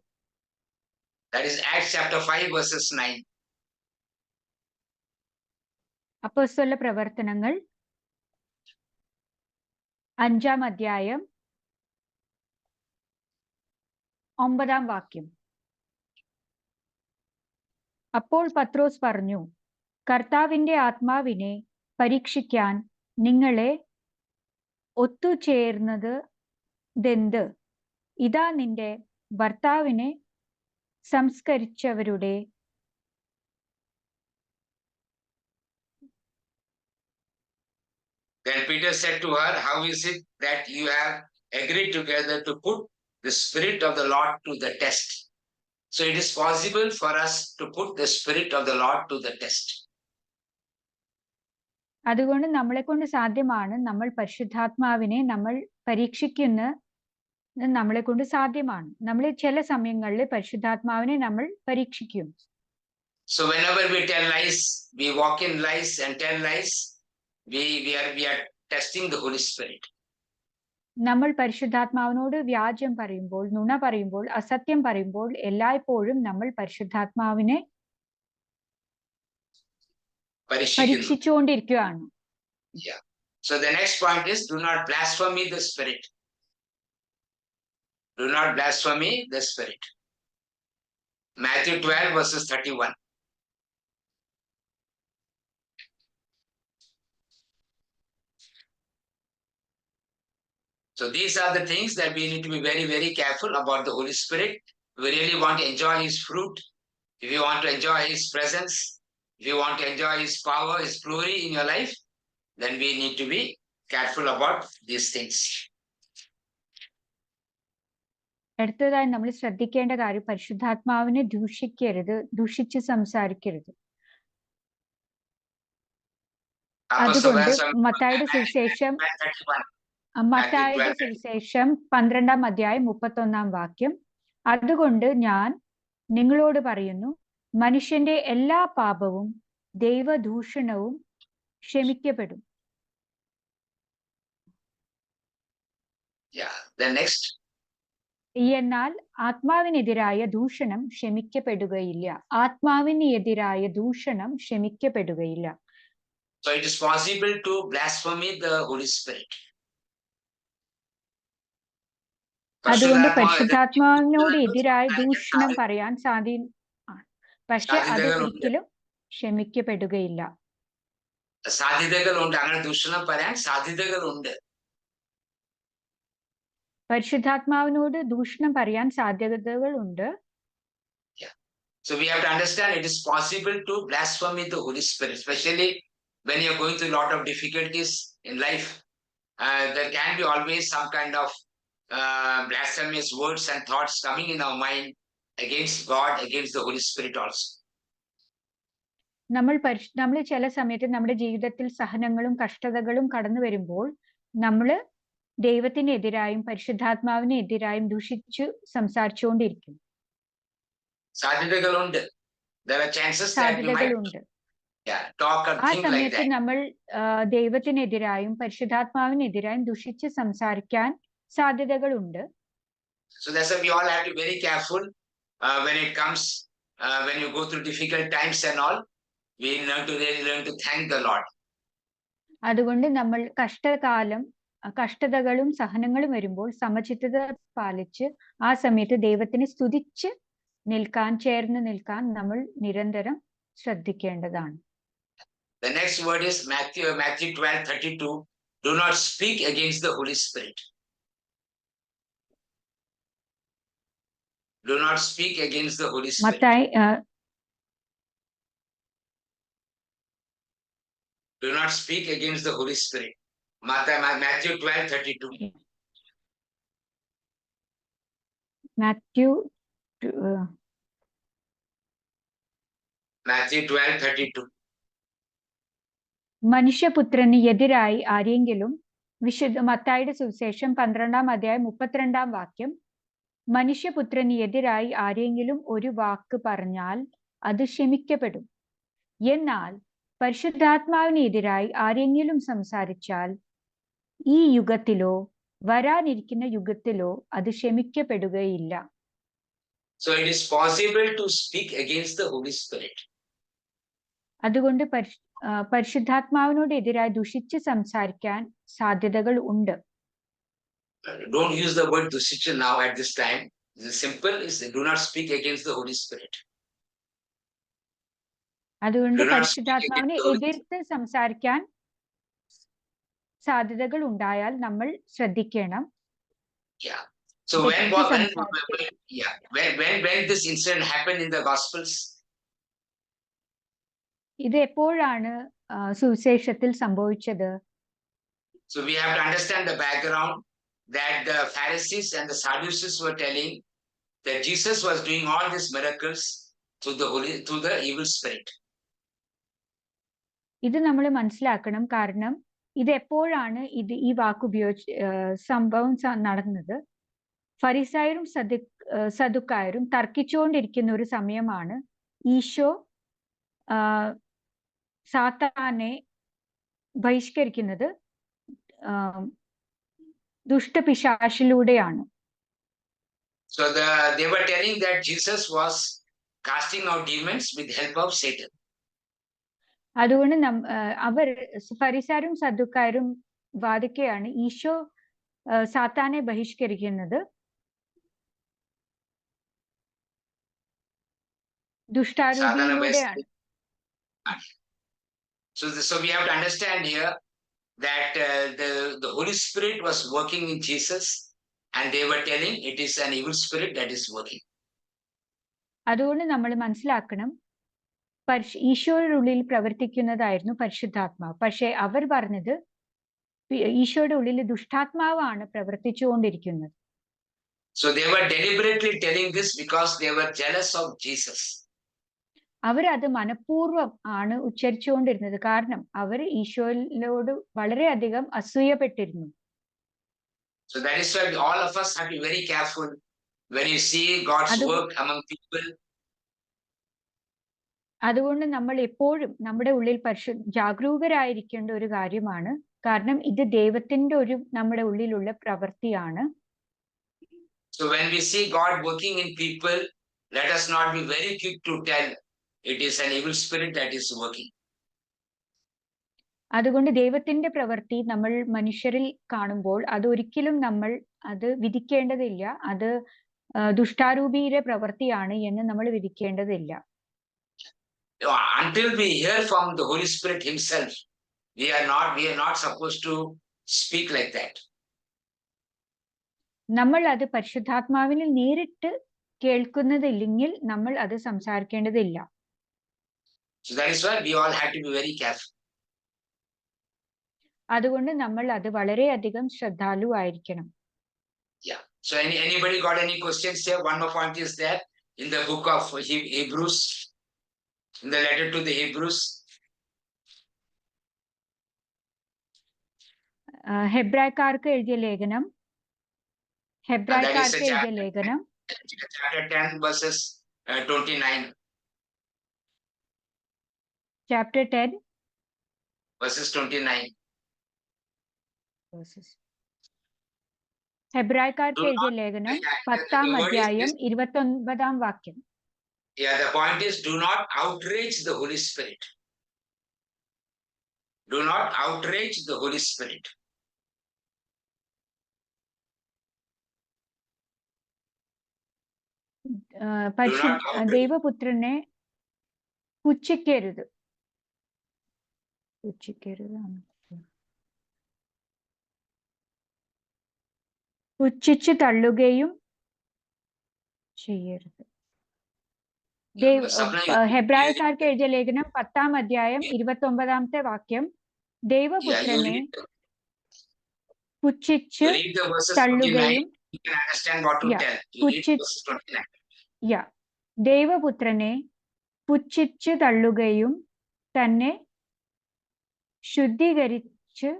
That is Acts chapter 5 verses 9. അപ്പോസ്തല പ്രവർത്തനങ്ങൾ 5-ാം അധ്യായം 9-ാം വാക്യം. അപ്പോൾ പത്രോസ് പറഞ്ഞു, കർത്താവിന്റെ ആത്മാവിനെ പരീക്ഷിക്കാൻ നിങ്ങളെ ഒത്തുചേർന്നതെന്ത്? ഇതാ നിന്റെ ഭർത്താവിനെ സംസ്കരിച്ചവരുടെ Then Peter said to her, how is it that you have agreed together to put the Spirit of the Lord to the test? So it is possible for us to put the Spirit of the Lord to the test. അതുകൊണ്ട് നമ്മളെ കൊണ്ട് സാധ്യമാണ് നമ്മൾ പരിശുദ്ധാത്മാവിനെ നമ്മൾ പരീക്ഷിക്കുന്ന നമ്മളെ കൊണ്ട് സാധ്യമാണ്. നമ്മൾ ചില സമയങ്ങളിൽ പരിശുദ്ധാത്മാവിനെ നമ്മൾ പരീക്ഷിക്കും. So whenever we tell lies, we walk in lies and tell lies, we are testing the Holy Spirit. നമ്മൾ പരിശുദ്ധാത്മാവിനോട് വ്യാജം പറയുമ്പോൾ, നുണ പറയുമ്പോൾ, അസത്യം പറയുമ്പോൾ എല്ലായ്പ്പോഴും നമ്മൾ പരിശുദ്ധാത്മാവിനെ പരീക്ഷിച്ചുകൊണ്ടിരിക്കുകയാണ്. So the next point is do not blaspheme the Spirit. Do not blaspheme the Spirit. Matthew 12 verses 31. So these are the things that we need to be very, very careful about the Holy Spirit. If we really want to enjoy His fruit, if you want to enjoy His presence, if you want to enjoy His power, His glory in your life, then we need to be careful about these things. അടുത്തതായി നമ്മൾ ശ്രദ്ധിക്കേണ്ട കാര്യം പരിശുദ്ധാത്മാവിനെ ദൂഷിച്ച് സംസാരിക്കരുത്. അതുകൊണ്ട് മത്തായിയുടെ സുവിശേഷം 12-ാം അധ്യായം 31-ാം വാക്യം, അതുകൊണ്ട് ഞാൻ നിങ്ങളോട് പറയുന്നു, മനുഷ്യന്റെ എല്ലാ പാപവും ദൈവദൂഷണവും ക്ഷമിക്കപ്പെടും. എന്നാൽ ആത്മാവിനെതിരായ ദൂഷണം ക്ഷമിക്കപ്പെടുകയില്ല. ആത്മാവിനെതിരായ ദൂഷണം ക്ഷമിക്കപ്പെടുകയില്ല. So it is possible to blaspheme the Holy Spirit. അതുകൊണ്ട് പരിശുദ്ധാത്മാവിനോട് എതിരായ ദൂഷണം പറയാൻ പക്ഷെ അത് ഒരിക്കലും ക്ഷമിക്കപ്പെടുകയില്ല. സാധ്യതകളുണ്ട്, അങ്ങനെ ദൂഷണം പറയാൻ സാധ്യതകളുണ്ട്. പരിശുദ്ധാത്മാവിനോട് ദൂഷണം പറയാൻ സാധ്യതകളുണ്ട്. So we have to understand it is possible to blaspheme the Holy Spirit, especially when you are going through a lot of difficulties in life. There can be always some kind of blasphemous words and thoughts coming in our mind against God, against the Holy Spirit also. നമ്മൾ ചില സമയത്ത് നമ്മുടെ ജീവിതത്തിൽ സഹനങ്ങളും കഷ്ടതകളും കടന്നു വരുമ്പോൾ നമ്മൾ ദൈവത്തിനെതിരായും പരിശുദ്ധാത്മാവിനെതിരായും ദൂഷിച്ചു സംസാരിച്ചുകൊണ്ടിരിക്കും. സാധ്യതകളുണ്ട്. there are chances that you might talk or think like that. നമ്മൾ ദൈവത്തിനെതിരായും പരിശുദ്ധാത്മാവിനെതിരായും ദുഷിച്ച് സംസാരിക്കാൻ സാധ്യതകളുണ്ട്. So that's why we all have to be very careful when it comes when you go through difficult times and all. We really learn to thank the Lord. അതുകൊണ്ട് നമ്മൾ കഷ്ടതകളും സഹനങ്ങളും വരുമ്പോൾ സമചിത്തത പാലിച്ച് ആ സമയത്ത് ദൈവത്തിനെ സ്തുതിച്ച് ചേർന്ന് നിൽക്കാൻ നമ്മൾ നിരന്തരം ശ്രദ്ധിക്കേണ്ടതാണ്. The next word is Matthew 12:32. Do not speak against the Holy Spirit. Do not speak against the Holy Spirit. Do not speak against the Holy Spirit. Matthew 12:32. Matthew 12:32. മനുഷ്യപുത്രന് എതിരായി ആരെങ്കിലും മത്തായിയുടെ സുവിശേഷം 12-ാം അധ്യായം 32-ാം വാക്യം, മനുഷ്യപുത്രന് എതിരായി ആരെങ്കിലും ഒരു വാക്ക് പറഞ്ഞാൽ അത് ക്ഷമിക്കപ്പെടും. എന്നാൽ പരിശുദ്ധാത്മാവിനെതിരായി ആരെങ്കിലും സംസാരിച്ചാൽ ഈ യുഗത്തിലോ വരാനിരിക്കുന്ന യുഗത്തിലോ അത് ക്ഷമിക്കപ്പെടുകയില്ല. So it is possible to speak against the Holy Spirit. അതുകൊണ്ട് പരിശുദ്ധാത്മാവിനോട് എതിരായി ദുഷിച്ച് സംസാരിക്കാൻ സാധ്യതകൾ ഉണ്ട്. Don't use the word dushicha now at this time. The simple is do not speak against the Holy Spirit. അതുകൊണ്ട് പരിശുദ്ധാത്മാവിനെ എതിർത്ത് സംസാരിക്കാൻ സാധ്യതകൾ ഉണ്ടായാൽ നമ്മൾ ശ്രദ്ധിക്കണം. Yeah. So when this incident happened in the Gospels? ഇത് എപ്പോഴാണ് സുവിശേഷത്തിൽ സംഭവിച്ചത്? So we have to understand the background that the Pharisees and the Sadducees were telling that Jesus was doing all these miracles through the evil spirit. ഇത് നമ്മൾ മനസ്സിലാക്കണം. കാരണം ഇത് എപ്പോഴാണ് ഈ വാക്കുപയോഗിച്ച് സംഭവം നടന്നത്? ഫരിസായരും സദുക്കായരും തർക്കിച്ചുകൊണ്ടിരിക്കുന്ന ഒരു സമയമാണ്. ഈശോ സാത്താനെ ബഹിഷ്കരിക്കുന്നത് ദുഷ്ടപിശാചിലൂടെയാണ്. So they were telling that Jesus was casting out demons with help of Satan. അതുകൊണ്ട് അവർ ഫരിസായരും സദുക്കായരും വാദിക്കുകയാണ് ഈശോ സാത്താനെ ബഹിഷ്കരിക്കുന്നത് ദുഷ്ടാരൂപിയിലൂടെയാണ്. So we have to understand here that the Holy Spirit was working in Jesus, and they were telling it is an evil spirit that is working. അതുകൊണ്ട് നമ്മൾ മനസ്സിലാക്കണം, ഈശോയുടെ ഉള്ളിൽ പ്രവർത്തിക്കുന്നതായിരുന്നു പരിശുദ്ധാത്മാവ്. പക്ഷെ അവർ പറഞ്ഞത് ഈശോയുടെ ഉള്ളിൽ ദുഷ്ടാത്മാവാണ് പ്രവർത്തിച്ചുകൊണ്ടിരിക്കുന്നത്. So they were deliberately telling this because they were jealous of Jesus. അവരത് മനഃപൂർവ്വം ആണ് ഉച്ചരിച്ചുകൊണ്ടിരുന്നത്. കാരണം അവർ ഈശോയോട് വളരെയധികം അസൂയപ്പെട്ടിരുന്നു. So that is why all of us have to be very careful when you see God's work among people. അതുകൊണ്ട് നമ്മൾ എപ്പോഴും നമ്മുടെ ഉള്ളിൽ ജാഗരൂകരായിരിക്കേണ്ട ഒരു കാര്യമാണ്. കാരണം ഇത് ദൈവത്തിന്റെ നമ്മുടെ ഉള്ളിലുള്ള പ്രവൃത്തിയാണ്. So when we see God working in people, let us not be very quick to tell it is an evil spirit that is working. അതുകൊണ്ട് ദൈവത്തിന്റെ പ്രവൃത്തി നമ്മൾ മനുഷ്യരിൽ കാണുമ്പോൾ അതൊരിക്കലും നമ്മൾ അത് വിധിക്കേണ്ടതില്ല. അത് ദുഷ്ടാരൂപിയുടെ പ്രവൃത്തിയാണ് എന്ന് നമ്മൾ വിധിക്കേണ്ടതില്ല. Until we hear from the Holy Spirit himself, we are not supposed to speak like that. നമ്മൾ അത് പരിശുദ്ധാത്മാവിൽ നേരിട്ട് കേൾക്കുന്നതില്ലെങ്കിൽ നമ്മൾ അത് സംസാരിക്കേണ്ടതില്ല. So that is why we all have to be very careful. അതുകൊണ്ട് നമ്മൾ അത് വളരെയധികം ശ്രദ്ധാലുവായിരിക്കണം. Yeah. So anybody got any questions here? One more point is there in the book of Hebrews, in the letter to the Hebrews. ഹെബ്രായക്കാർക്ക് എഴുതിയ ലേഖനം. Chapter 10 verses 29. chapter 10 verses 29. ഹെബ്രായക്കാർക്ക് എഴുതിയ ലേഖനം 10-ാം അധ്യായം 29-ാം വാക്യം. Yeah, the point is, do not outrage the Holy Spirit. Do not outrage the Holy Spirit. ദൈവപുത്രനെ പുച്ഛിക്കരുത്. പുച്ഛിച്ചു തള്ളുകയും ചെയ്യരുത്. ഹെബ്രായക്കാർക്ക് എഴുതിയ ലേഖനം 10-ാം അധ്യായം 29-ാമത്തെ വാക്യം. ദൈവപുത്രനെ പുച്ഛിച്ചു തള്ളുകയും ദൈവപുത്രനെ പുച്ഛിച്ചു തള്ളുകയും തന്നെ ശുദ്ധീകരിച്ച്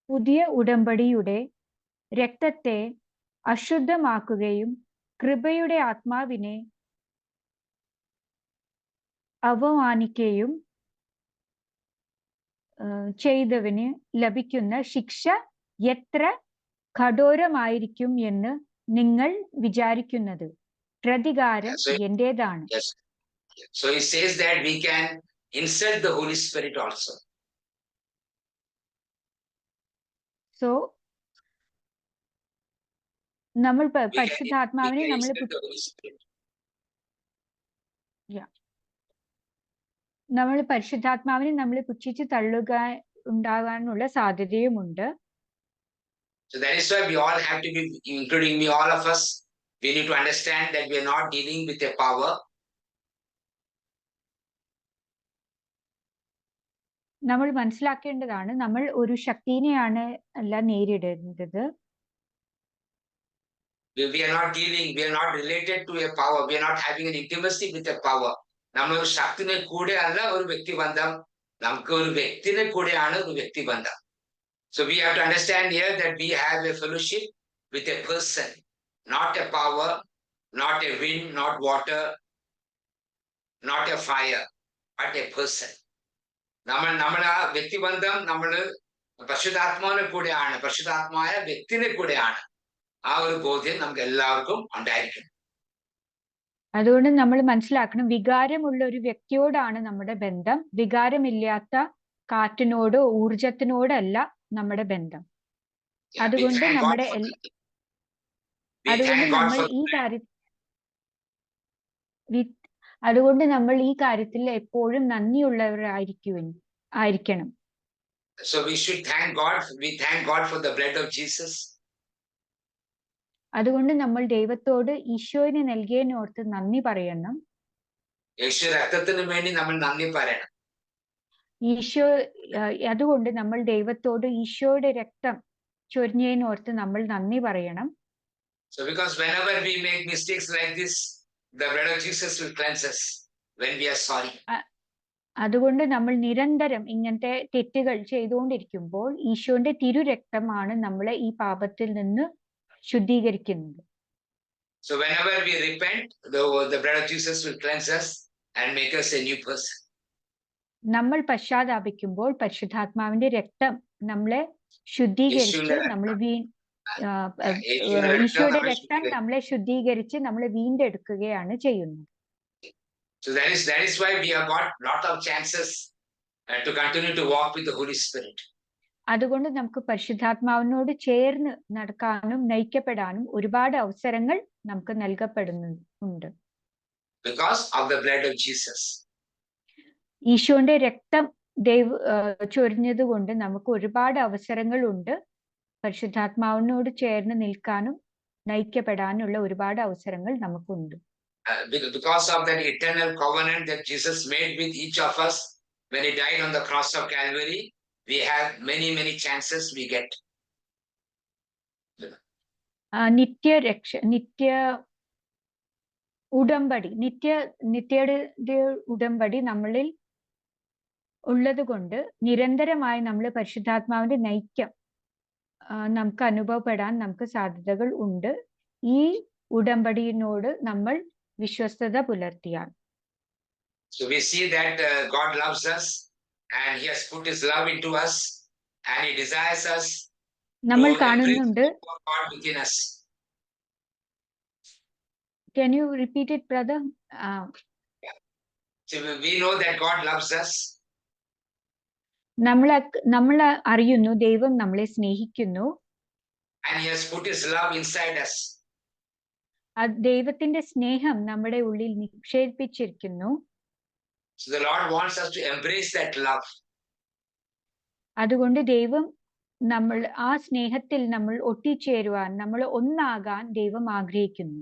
പുതിയ ഉടമ്പടിയുടെ രക്തത്തെ അശുദ്ധമാക്കുകയും കൃപയുടെ ആത്മാവിനെ അവമാനിക്കുകയും ചെയ്തവന് ലഭിക്കുന്ന ശിക്ഷ എത്ര കഠോരമായിരിക്കും എന്ന് നിങ്ങൾ വിചാരിക്കുന്നത്? പ്രതികാരം എന്റേതാണ്. So he says that we can insult the Holy Spirit also. So നമ്മൾ പരിശുദ്ധാത്മാവിനെ നമ്മൾ പരിശുദ്ധാത്മാവിനെ പുച്ഛിച്ച് തള്ളുക ഉണ്ടാകാനുള്ള സാധ്യതയുമുണ്ട്. So that is why we all have to be, including me, all of us, we need to understand that we are not dealing with a power. നമ്മൾ മനസ്സിലാക്കേണ്ടതാണ്, നമ്മൾ ഒരു ശക്തിനെയാണ് അല്ല നേരിടേണ്ടത്. We are not dealing, we are not related to a power, we are not having an intimacy with a power. നമ്മൾ ഒരു ശക്തിനെ കൂടെ അല്ല ഒരു വ്യക്തിബന്ധം, നമുക്ക് ഒരു വ്യക്തിനെ കൂടെയാണ് ഒരു വ്യക്തിബന്ധം. So we have to understand here that we have a fellowship with a person, not a power, not a wind, not water, not a fire, but a person. നമ്മൾ ആ വ്യക്തിബന്ധം നമ്മൾ പരിശുദ്ധാത്മാവിനെ കൂടെയാണ്, പരിശുദ്ധാത്മായ വ്യക്തിനെ കൂടെയാണ്. ആ ഒരു ബോധ്യം നമുക്ക് എല്ലാവർക്കും ഉണ്ടായിരിക്കണം. അതുകൊണ്ട് നമ്മൾ മനസ്സിലാക്കണം, വികാരമുള്ള ഒരു വ്യക്തിയോടാണ് നമ്മുടെ ബന്ധം, വികാരമില്ലാത്ത കാറ്റിനോടോ ഊർജത്തിനോടല്ല നമ്മുടെ ബന്ധം. അതുകൊണ്ട് നമ്മൾ ഈ കാര്യത്തിൽ എപ്പോഴും നന്ദിയുള്ളവരായിരിക്കണം. So we should thank God. We thank God for the blood of Jesus. അതുകൊണ്ട് നമ്മൾ ദൈവത്തോട് ഈശോയിന് നൽകിയതിനോർത്ത് നന്ദി പറയണം. യേശു രക്തത്തിന് വേണ്ടി നമ്മൾ നന്ദി പറയണം. അതുകൊണ്ട് നമ്മൾ ദൈവത്തോട് ഈശോയുടെ രക്തം ചൊരിഞ്ഞതിനോർത്ത് നമ്മൾ നന്ദി പറയണം. So because whenever we make mistakes like this, the blood of Jesus will cleanse us when we are sorry. അതുകൊണ്ട് നമ്മൾ നിരന്തരം ഇങ്ങനത്തെ തെറ്റുകൾ ചെയ്തുകൊണ്ടിരിക്കുമ്പോൾ ഈശോയുടെ തിരുരക്തമാണ് നമ്മളെ ഈ പാപത്തിൽ നിന്ന് ശുദ്ധീകരിക്കുന്നത്. So whenever we repent, the blood of Jesus will cleanse us and make us a new person. നമ്മൾ പശ്ചാത്താപിക്കുമ്പോൾ പരിശുദ്ധാത്മാവിന്റെ രക്തം നമ്മളെ ശുദ്ധീകരിച്ച് ഈശോയുടെ രക്തം നമ്മളെ ശുദ്ധീകരിച്ച് നമ്മളെ വീണ്ടെടുക്കുകയാണ് ചെയ്യുന്നത്. So that is why we have got lot of chances to continue to walk with the Holy Spirit. അതുകൊണ്ട് നമുക്ക് പരിശുദ്ധാത്മാവിനോട് ചേർന്ന് നടക്കാനും നയിക്കപ്പെടാനും ഒരുപാട് അവസരങ്ങൾ നമുക്ക് നൽകപ്പെടുന്നുണ്ട്. Because of the blood of Jesus. ഈശോയുടെ രക്തം ചൊരിഞ്ഞത് കൊണ്ട് നമുക്ക് ഒരുപാട് അവസരങ്ങളുണ്ട്. പരിശുദ്ധാത്മാവിനോട് ചേർന്ന് നിൽക്കാനും നയിക്കപ്പെടാനുള്ള ഒരുപാട് അവസരങ്ങൾ നമുക്കുണ്ട്. Because of that eternal covenant that Jesus made with each of us when he died on the cross of Calvary, we have many chances we get. നിത്യ ഉടമ്പടി നമ്മളിൽ ഉള്ളത് കൊണ്ട് നിരന്തരമായി നമ്മൾ പരിശുദ്ധാത്മാവിന്റെ നയിക്കം നമുക്ക് അനുഭവപ്പെടാൻ നമുക്ക് സാധ്യതകൾ ഉണ്ട്. ഈ ഉടമ്പടിയോട് നമ്മൾ വിശ്വസ്തത പുലർത്തിയാൽ. So we see that God loves us and He has put His love into us and He desires us നമ്മൾ to embrace കാണുന്നുണ്ട്. the love of God within us. Can you repeat it, brother? So we know that God loves us. നമ്മൾ അറിയുന്നു ദൈവം നമ്മളെ സ്നേഹിക്കുന്നു. And He has put His love inside us. ദൈവത്തിന്റെ സ്നേഹം നമ്മുടെ ഉള്ളിൽ നിക്ഷേപിച്ചിരിക്കുന്നു. So the Lord wants us to embrace that love. അതുകൊണ്ട് ദൈവം നമ്മൾ ആ സ്നേഹത്തിൽ നമ്മൾ ഒട്ടിച്ചേരുവാൻ, നമ്മൾ ഒന്നാകാൻ ദൈവം ആഗ്രഹിക്കുന്നു.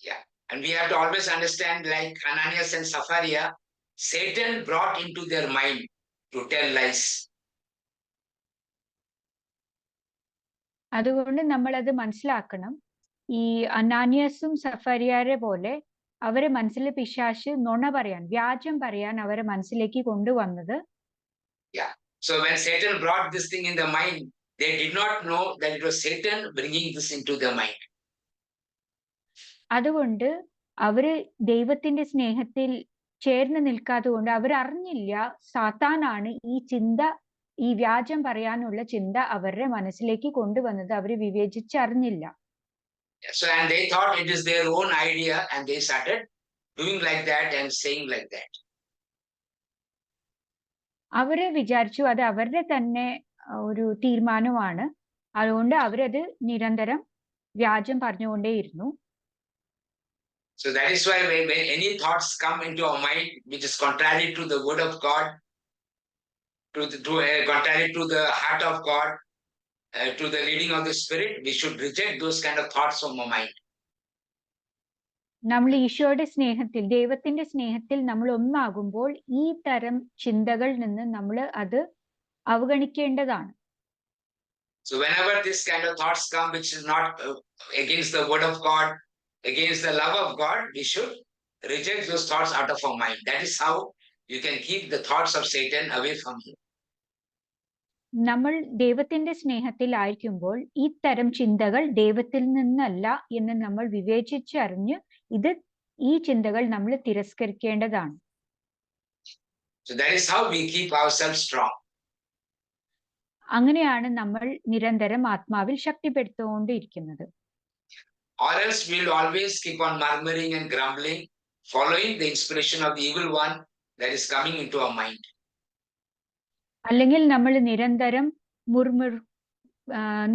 Yeah, and we have to always understand, like Ananias and Sapphira, Satan brought into their mind to tell lies. അതുകൊണ്ട് നമ്മൾ അത് മനസ്സിലാക്കണം. ഈ അനാനിയസും സഫരിയാരെ പോലെ അവരെ മനസ്സിൽ പിശാച് നുണ പറയാൻ, വ്യാജം പറയാൻ അവരെ മനസ്സിലേക്ക് കൊണ്ടുവന്നത്. Yeah, so when Satan brought this thing in the mind, they did not know that it was Satan bringing this into their mind. അതുകൊണ്ട് അവര് ദൈവത്തിന്റെ സ്നേഹത്തിൽ ചേർന്ന് നിൽക്കാതെ കൊണ്ട് അവരറിഞ്ഞില്ല സാത്താനാണ് ഈ ചിന്ത, ഈ വ്യാജം പറയാനുള്ള ചിന്ത അവരുടെ മനസ്സിലേക്ക് കൊണ്ടുവന്നത്. അവര് വിവേചിച്ചറിഞ്ഞില്ല. So and they thought it is their own idea and they started doing like that and saying like that. അവര് വിചാരിച്ചു അത് അവരുടെ തന്നെ ഒരു തീരുമാനമാണ്, അതുകൊണ്ട് അവരത് നിരന്തരം വ്യാജം പറഞ്ഞുകൊണ്ടേയിരുന്നു. So that is why when any thoughts come into our mind which is contrary to the word of God, contrary to the heart of God, to the leading of the Spirit, we should reject those kind of thoughts from our mind. നമ്മൾ ഈശോയുടെ സ്നേഹത്തിൽ, ദൈവത്തിന്റെ സ്നേഹത്തിൽ നമ്മൾ ഒന്നാകുമ്പോൾ ഈ തരം ചിന്തകളിൽ നിന്ന് നമ്മൾ അത് അവഗണിക്കേണ്ടതാണ്. So whenever this kind of thoughts come which is not against the word of God, against the love of God, we should reject those thoughts out of our mind. That is how you can keep the thoughts of Satan away from you. നമ്മൾ ദൈവത്തിന്റെ സ്നേഹത്തിലായിരിക്കുമ്പോൾ ഈ തരം ചിന്തകൾ ദൈവത്തിൽ നിന്നല്ല എന്ന് നമ്മൾ വിവേചിച്ചറിഞ്ഞ് ഈ ചിന്തകൾ നമ്മൾ തിരസ്കരിക്കേണ്ടതാണ്. So that is how we keep ourselves strong. അങ്ങനെയാണ് നമ്മൾ നിരന്തരം ആത്മാവിൽ ശക്തിപ്പെടുത്തുകൊണ്ടിരിക്കുന്നത്. Or else we will always keep on murmuring and grumbling, following the inspiration of the evil one that is coming into our mind. അല്ലെങ്കിൽ നമ്മൾ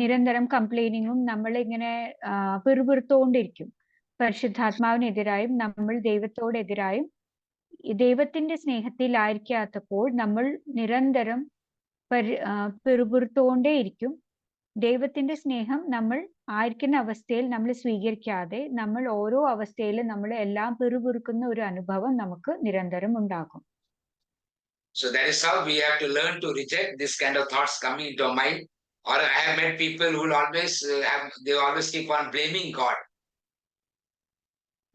നിരന്തരം കംപ്ലൈനിങ്ങും നമ്മൾ ഇങ്ങനെ പിറുപിറുത്തോണ്ടിരിക്കും. പരിശുദ്ധാത്മാവിനെതിരായും നമ്മൾ ദൈവത്തോടെതിരായും ദൈവത്തിന്റെ സ്നേഹത്തിലായിരിക്കാത്തപ്പോൾ നമ്മൾ നിരന്തരം പിറുപിറുത്തോണ്ടേയിരിക്കും. ദൈവത്തിന്റെ സ്നേഹം നമ്മൾ ആയിരിക്കുന്ന അവസ്ഥയിൽ നമ്മൾ സ്വീകരിക്കാതെ നമ്മൾ ഓരോ അവസ്ഥയിലും നമ്മൾ എല്ലാം പിറുപിറുക്കുന്ന ഒരു അനുഭവം നമുക്ക് നിരന്തരം ഉണ്ടാകും. So that is how we have to learn to reject this kind of thoughts coming into our mind. Or I have met people who will always always keep on blaming God.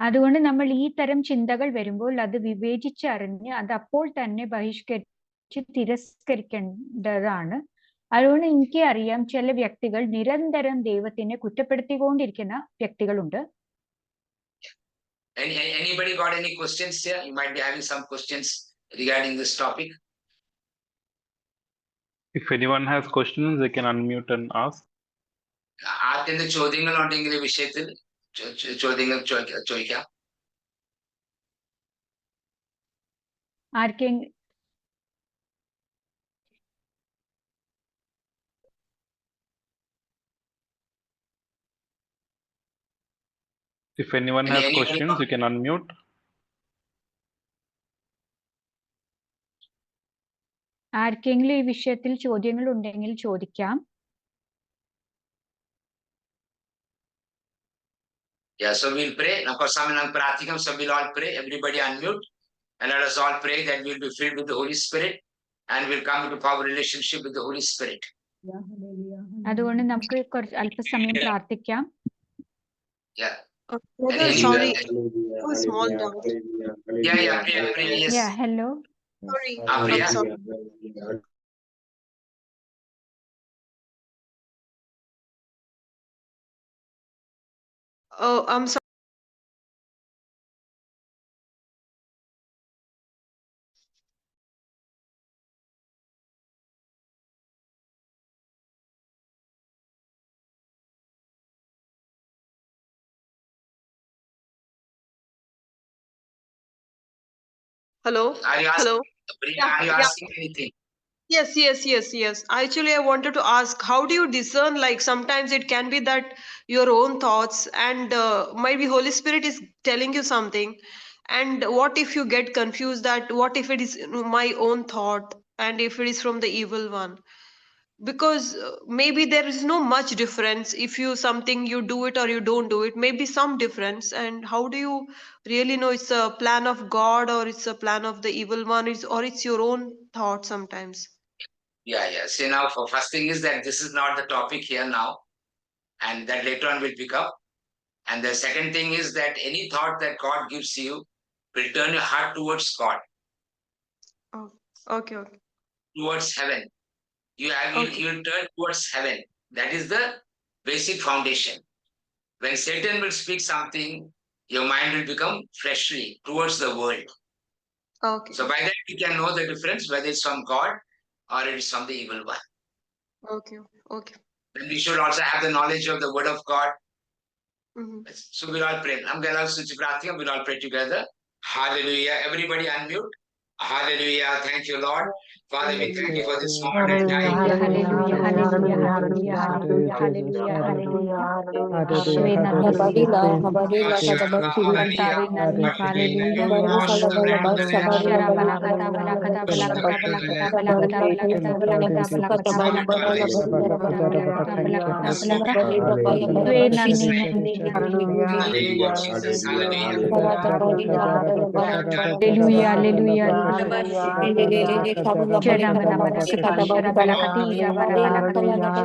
അതുകൊണ്ട് നമ്മൾ ഈ തരം ചിന്തകൾ വരുമ്പോൾ അത് വിവേചിച്ചറിഞ്ഞ് അത് അപ്പോൾ തന്നെ ബഹിഷ്കരിച്ച് തിരസ്കരിക്കേണ്ടതാണ്. അതുകൊണ്ട് എനിക്ക് അറിയാം ചില വ്യക്തികൾ നിരന്തരം ദൈവത്തിനെ കുറ്റപ്പെടുത്തിക്കൊണ്ടിരിക്കുന്ന വ്യക്തികളുണ്ട്. Anybody got any questions here? You might be having some questions regarding this topic. If anyone has questions, they can unmute and ask. ആർക്കെന്ത് ചോദ്യങ്ങൾ ഉണ്ടെങ്കിൽ ഈ വിഷയത്തിൽ ചോദ്യങ്ങൾ ചോദിക്കാം. ആർക്കെങ്കിലും If anyone has questions, you can unmute. ആർക്കെങ്കിലും ഈ വിഷയത്തിൽ ചോദ്യങ്ങൾ ഉണ്ടെങ്കിൽ ചോദിക്കാം. Yeah, so we'll pray. Nakosamanang pratikam, so we'll all pray. Everybody unmute and let us all pray that we'll be filled with the Holy Spirit and we'll come into power relationship with the Holy Spirit. അതുകൊണ്ട് നമുക്ക് കുറച്ച് അല്പസമയം പ്രാർത്ഥിക്കാം. Yeah. Sorry, a small doubt. Yeah, pray, yes. Yeah, hello. Sorry. Priya. Oh, I'm sorry. Hello. Are you asking, Hello. are you asking anything? Yes. Actually, I wanted to ask, how do you discern? Like sometimes it can be that your own thoughts and maybe Holy Spirit is telling you something. And what if you get confused that what if it is my own thought and if it is from the evil one? Because maybe there is no much difference if you something you do it or you don't do it, maybe some difference. And how do you really know it's a plan of God or it's a plan of the evil one, or it's your own thought sometimes? Yeah. See, now, for first thing is that this is not the topic here now, and that later on will pick up. And the second thing is that any thought that God gives you will turn your heart towards God. Oh, okay. Towards heaven. You turn towards heaven. That is the basic foundation. When Satan will speak something, your mind will become fleshly towards the world. Okay. So by that you can know the difference, whether it's from God or it is from the evil one. Okay. Then we should also have the knowledge of the word of God. Mm-hmm. So we'll all pray. I'm going to switch Pratham. We'll all pray together. Hallelujah. Everybody unmute. Hallelujah. Thank you, Lord. Father, we thank you for this moment in time. Hallelujah, hallelujah, hallelujah, hallelujah, hallelujah, hallelujah. Ashwe nandi kantare nandi hallelujah. Shara bala kata bala kata bala kata bala kata bala kata bala kata bala kata bala kata bala kata bala kata bala kata bala kata Shwe nandi nandi hallelujah, hallelujah, Shara mana mana kata shara bala kati jabara bala kati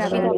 shara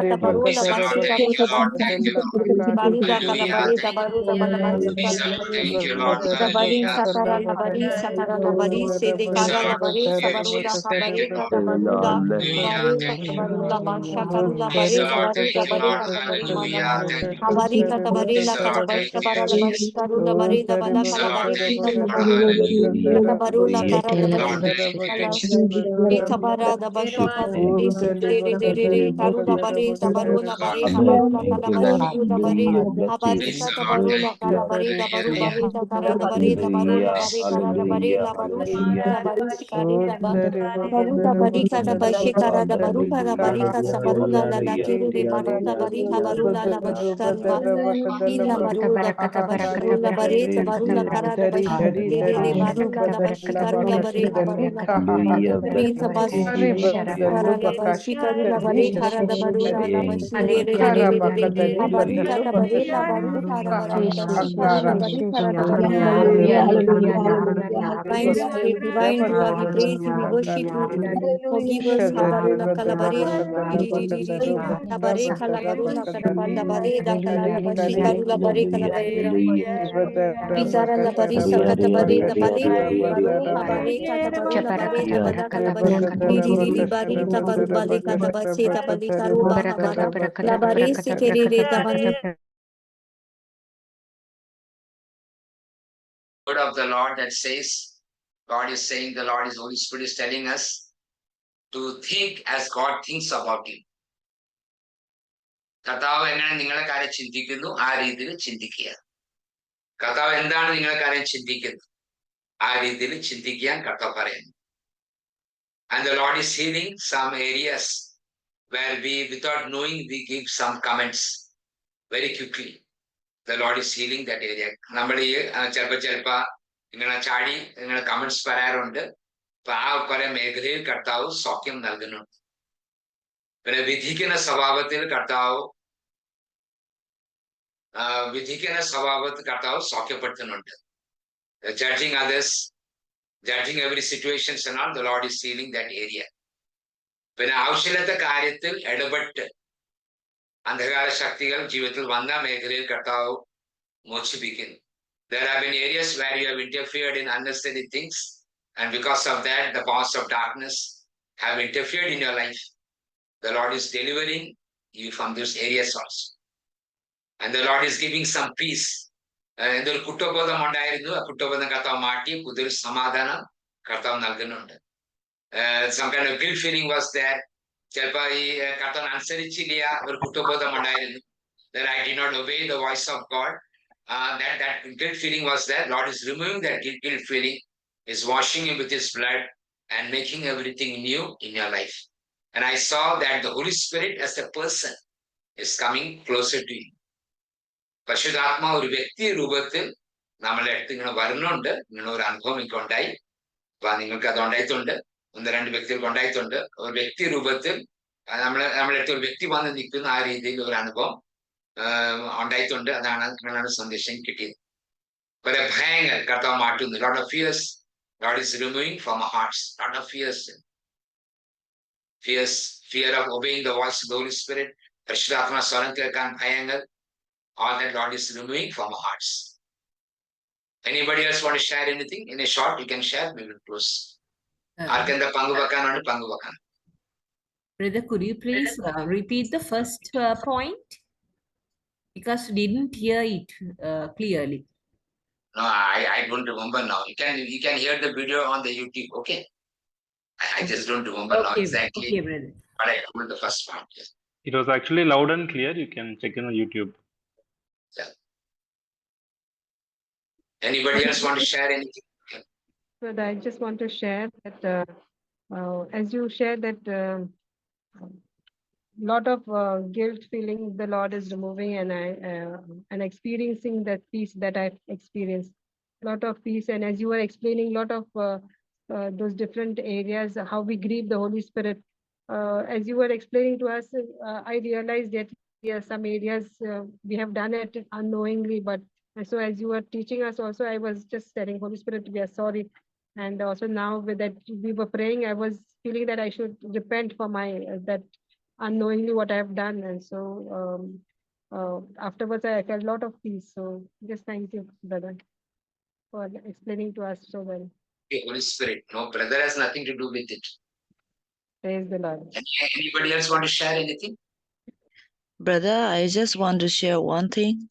Ere Please bakatara thank you, Lord. Thank you, bakatara Lord. akari Hallelujah. bakatara Thank you, Lord. Yes, Jesus, thank you, Lord. bakatara Hallelujah. Satara Labari, Satara Labari, Sedekara Labari, Sabarula, Habare, Katabarula, Bare, Katabarula, Bashakarula, Bare, Labari, Labari, Katabari, Madama, Habari, Katabari, La Katabash, Kabara, Labari, Karula, Bare, Dabala, Kalabari, Katabarula, Karabari, Kabara, the Bashaka, Karula, Bare, Tabarula, Bare, Habarula, Kalabari, Bare, Habari, Katabarula, Kalabari, Dabaru, Bare, Karada, Bare, Tabarula, Bare, Karada, Bare, Labaru, Labari, Sikari, Baruda Barika da Bashikara da Baruka da Barika Sabarula la Kiru de Baruda Barika Barula la Bashikaruba Ila Baruda Barula Bareta Barula Kara da Bashikiri de Baruka da Bashikarula Bareta Barula Rita Bashikara da Bashikarula Barika da Barula la Bashiri de Barika da Barela Baruka da Barika Shikarula Barika da Divine Spirit, Divine Ruah, we praise you, we worship you. Forgive us, Habarula Kalabari, Habare Kalabarula Kadabanda Bareda Kalada Bashikarula Bare Kalabari, Izara Labari Sakatabari, the Bari, Habare Katabarula Bareda Badakalabari, Bari Tabarubale Katabasi, Tabali Karuba Habara, Labari Sikeri Tabani. Word of the Lord that says, God is saying, the Lord is Holy Spirit is telling us to think as God thinks about you. കർത്താവ് എങ്ങനെ നിങ്ങളെ കാര്യം ചിന്തിക്കുന്നു ആ രീതിയിൽ ചിന്തിക്കുക. കർത്താവ് എന്താണ് നിങ്ങളെ കാര്യം ചിന്തിക്കുന്നത് ആ രീതിയിൽ ചിന്തിക്കാൻ കർത്താവ് പറയുന്നു. And the Lord is healing some areas where we, without knowing, we give some comments very quickly. The Lord is healing that area. നമ്മൾ ഈ ചിലപ്പോ ഇങ്ങനെ ചാടി ഇങ്ങനെ കമന്റ്സ് പറയാറുണ്ട്. അപ്പൊ ആ കുറെ മേഖലയിൽ കർത്താവ് സൗഖ്യം നൽകുന്നുണ്ട്. പിന്നെ വിധിക്കുന്ന സ്വഭാവത്തിൽ കർത്താവ് സൗഖ്യപ്പെടുത്തുന്നുണ്ട്. Judging others, judging every situation and all, the Lord is healing that area. പിന്നെ ആവശ്യമില്ലാത്ത കാര്യത്തിൽ ഇടപെട്ട് അന്ധകാര ശക്തികൾ ജീവിതത്തിൽ വന്ന മേഖലയിൽ കർത്താവ് മോചിപ്പിക്കുന്നു. There have been areas where you have interfered in unnecessary things, and because of that, the powers of darkness have interfered in your life. The Lord is delivering you from those areas also. And the Lord is giving some peace. എന്തൊരു കുറ്റബോധം ഉണ്ടായിരുന്നു, ആ കുറ്റബോധം കർത്താവ് മാറ്റി പുതിയൊരു സമാധാനം കർത്താവ് നൽകുന്നുണ്ട്. Some kind of guilt feeling was there. ചിലപ്പോ ഈ കർത്താവ് അനുസരിച്ചില്ല ഒരു കുറ്റബോധം ഉണ്ടായിരുന്നു. That I did not obey the voice of God. That guilt feeling was there. Lord is removing that guilt feeling, is washing you with His blood and making everything new in your life. And I saw that the Holy Spirit as a person is coming closer to you. പരിശുദ്ധാത്മാ ഒരു വ്യക്തി രൂപത്തിൽ നമ്മളെ അടുത്ത് ഇങ്ങനെ വരുന്നുണ്ട്. ഇങ്ങനെ ഒരു അനുഭവം എനിക്ക് ഉണ്ടായി. അപ്പൊ നിങ്ങൾക്ക് അത് ഉണ്ടായിട്ടുണ്ട്, ഒന്ന് രണ്ട് വ്യക്തികൾക്ക് ഉണ്ടായിട്ടുണ്ട്. ഒരു വ്യക്തി രൂപത്തിൽ നമ്മളെ അടുത്ത് ഒരു വ്യക്തി വന്ന് നിൽക്കുന്ന ആ രീതിയിൽ ഒരു അനുഭവം ഉണ്ടായിട്ടുണ്ട്. അങ്ങനെയാണ് സന്ദേശം കിട്ടിയത്. കുറെ ഭയങ്ങൾ കർത്താവ് മാറ്റുന്നു. Lot of fears God is removing from our hearts. Lot of fear of obeying the voice of the Holy Spirit, പരിശുദ്ധാത്മാ സ്വരം കേൾക്കാൻ ഭയങ്ങൾ, all that Lord is removing from our hearts. Anybody else want to share anything? In a short, you can share. We will close. ആർക്കെന്താ പങ്കുവെക്കാനുണ്ട് പങ്കുവെക്കാൻ. Brother, could you please repeat the first point? Because we didn't hear it clearly. No, I don't remember now. You can hear the video on the YouTube. Okay. I just don't remember now exactly. Okay, brother. But I told the first part. Yes. It was actually loud and clear. You can check in on YouTube. Yeah. Anybody else want to share anything? But I just want to share that as you shared that lot of guilt feeling the Lord is removing, and I and experiencing that peace that I've experienced, lot of peace. And as you were explaining, lot of those different areas, how we grieve the Holy Spirit. As you were explaining to us, I realized that yes, some areas we have done it unknowingly, but so as you were teaching us also, I was just telling Holy Spirit, we are sorry. And also now with that we were praying, I was feeling that I should repent for my that unknowingly what I have done. And so afterwards I felt a lot of peace. So just thank you, brother. for explaining to us so well. Okay, Holy Spirit. No, brother has nothing to do with it. Praise the Lord. Anybody else want to share anything? Brother, I just want to share one thing.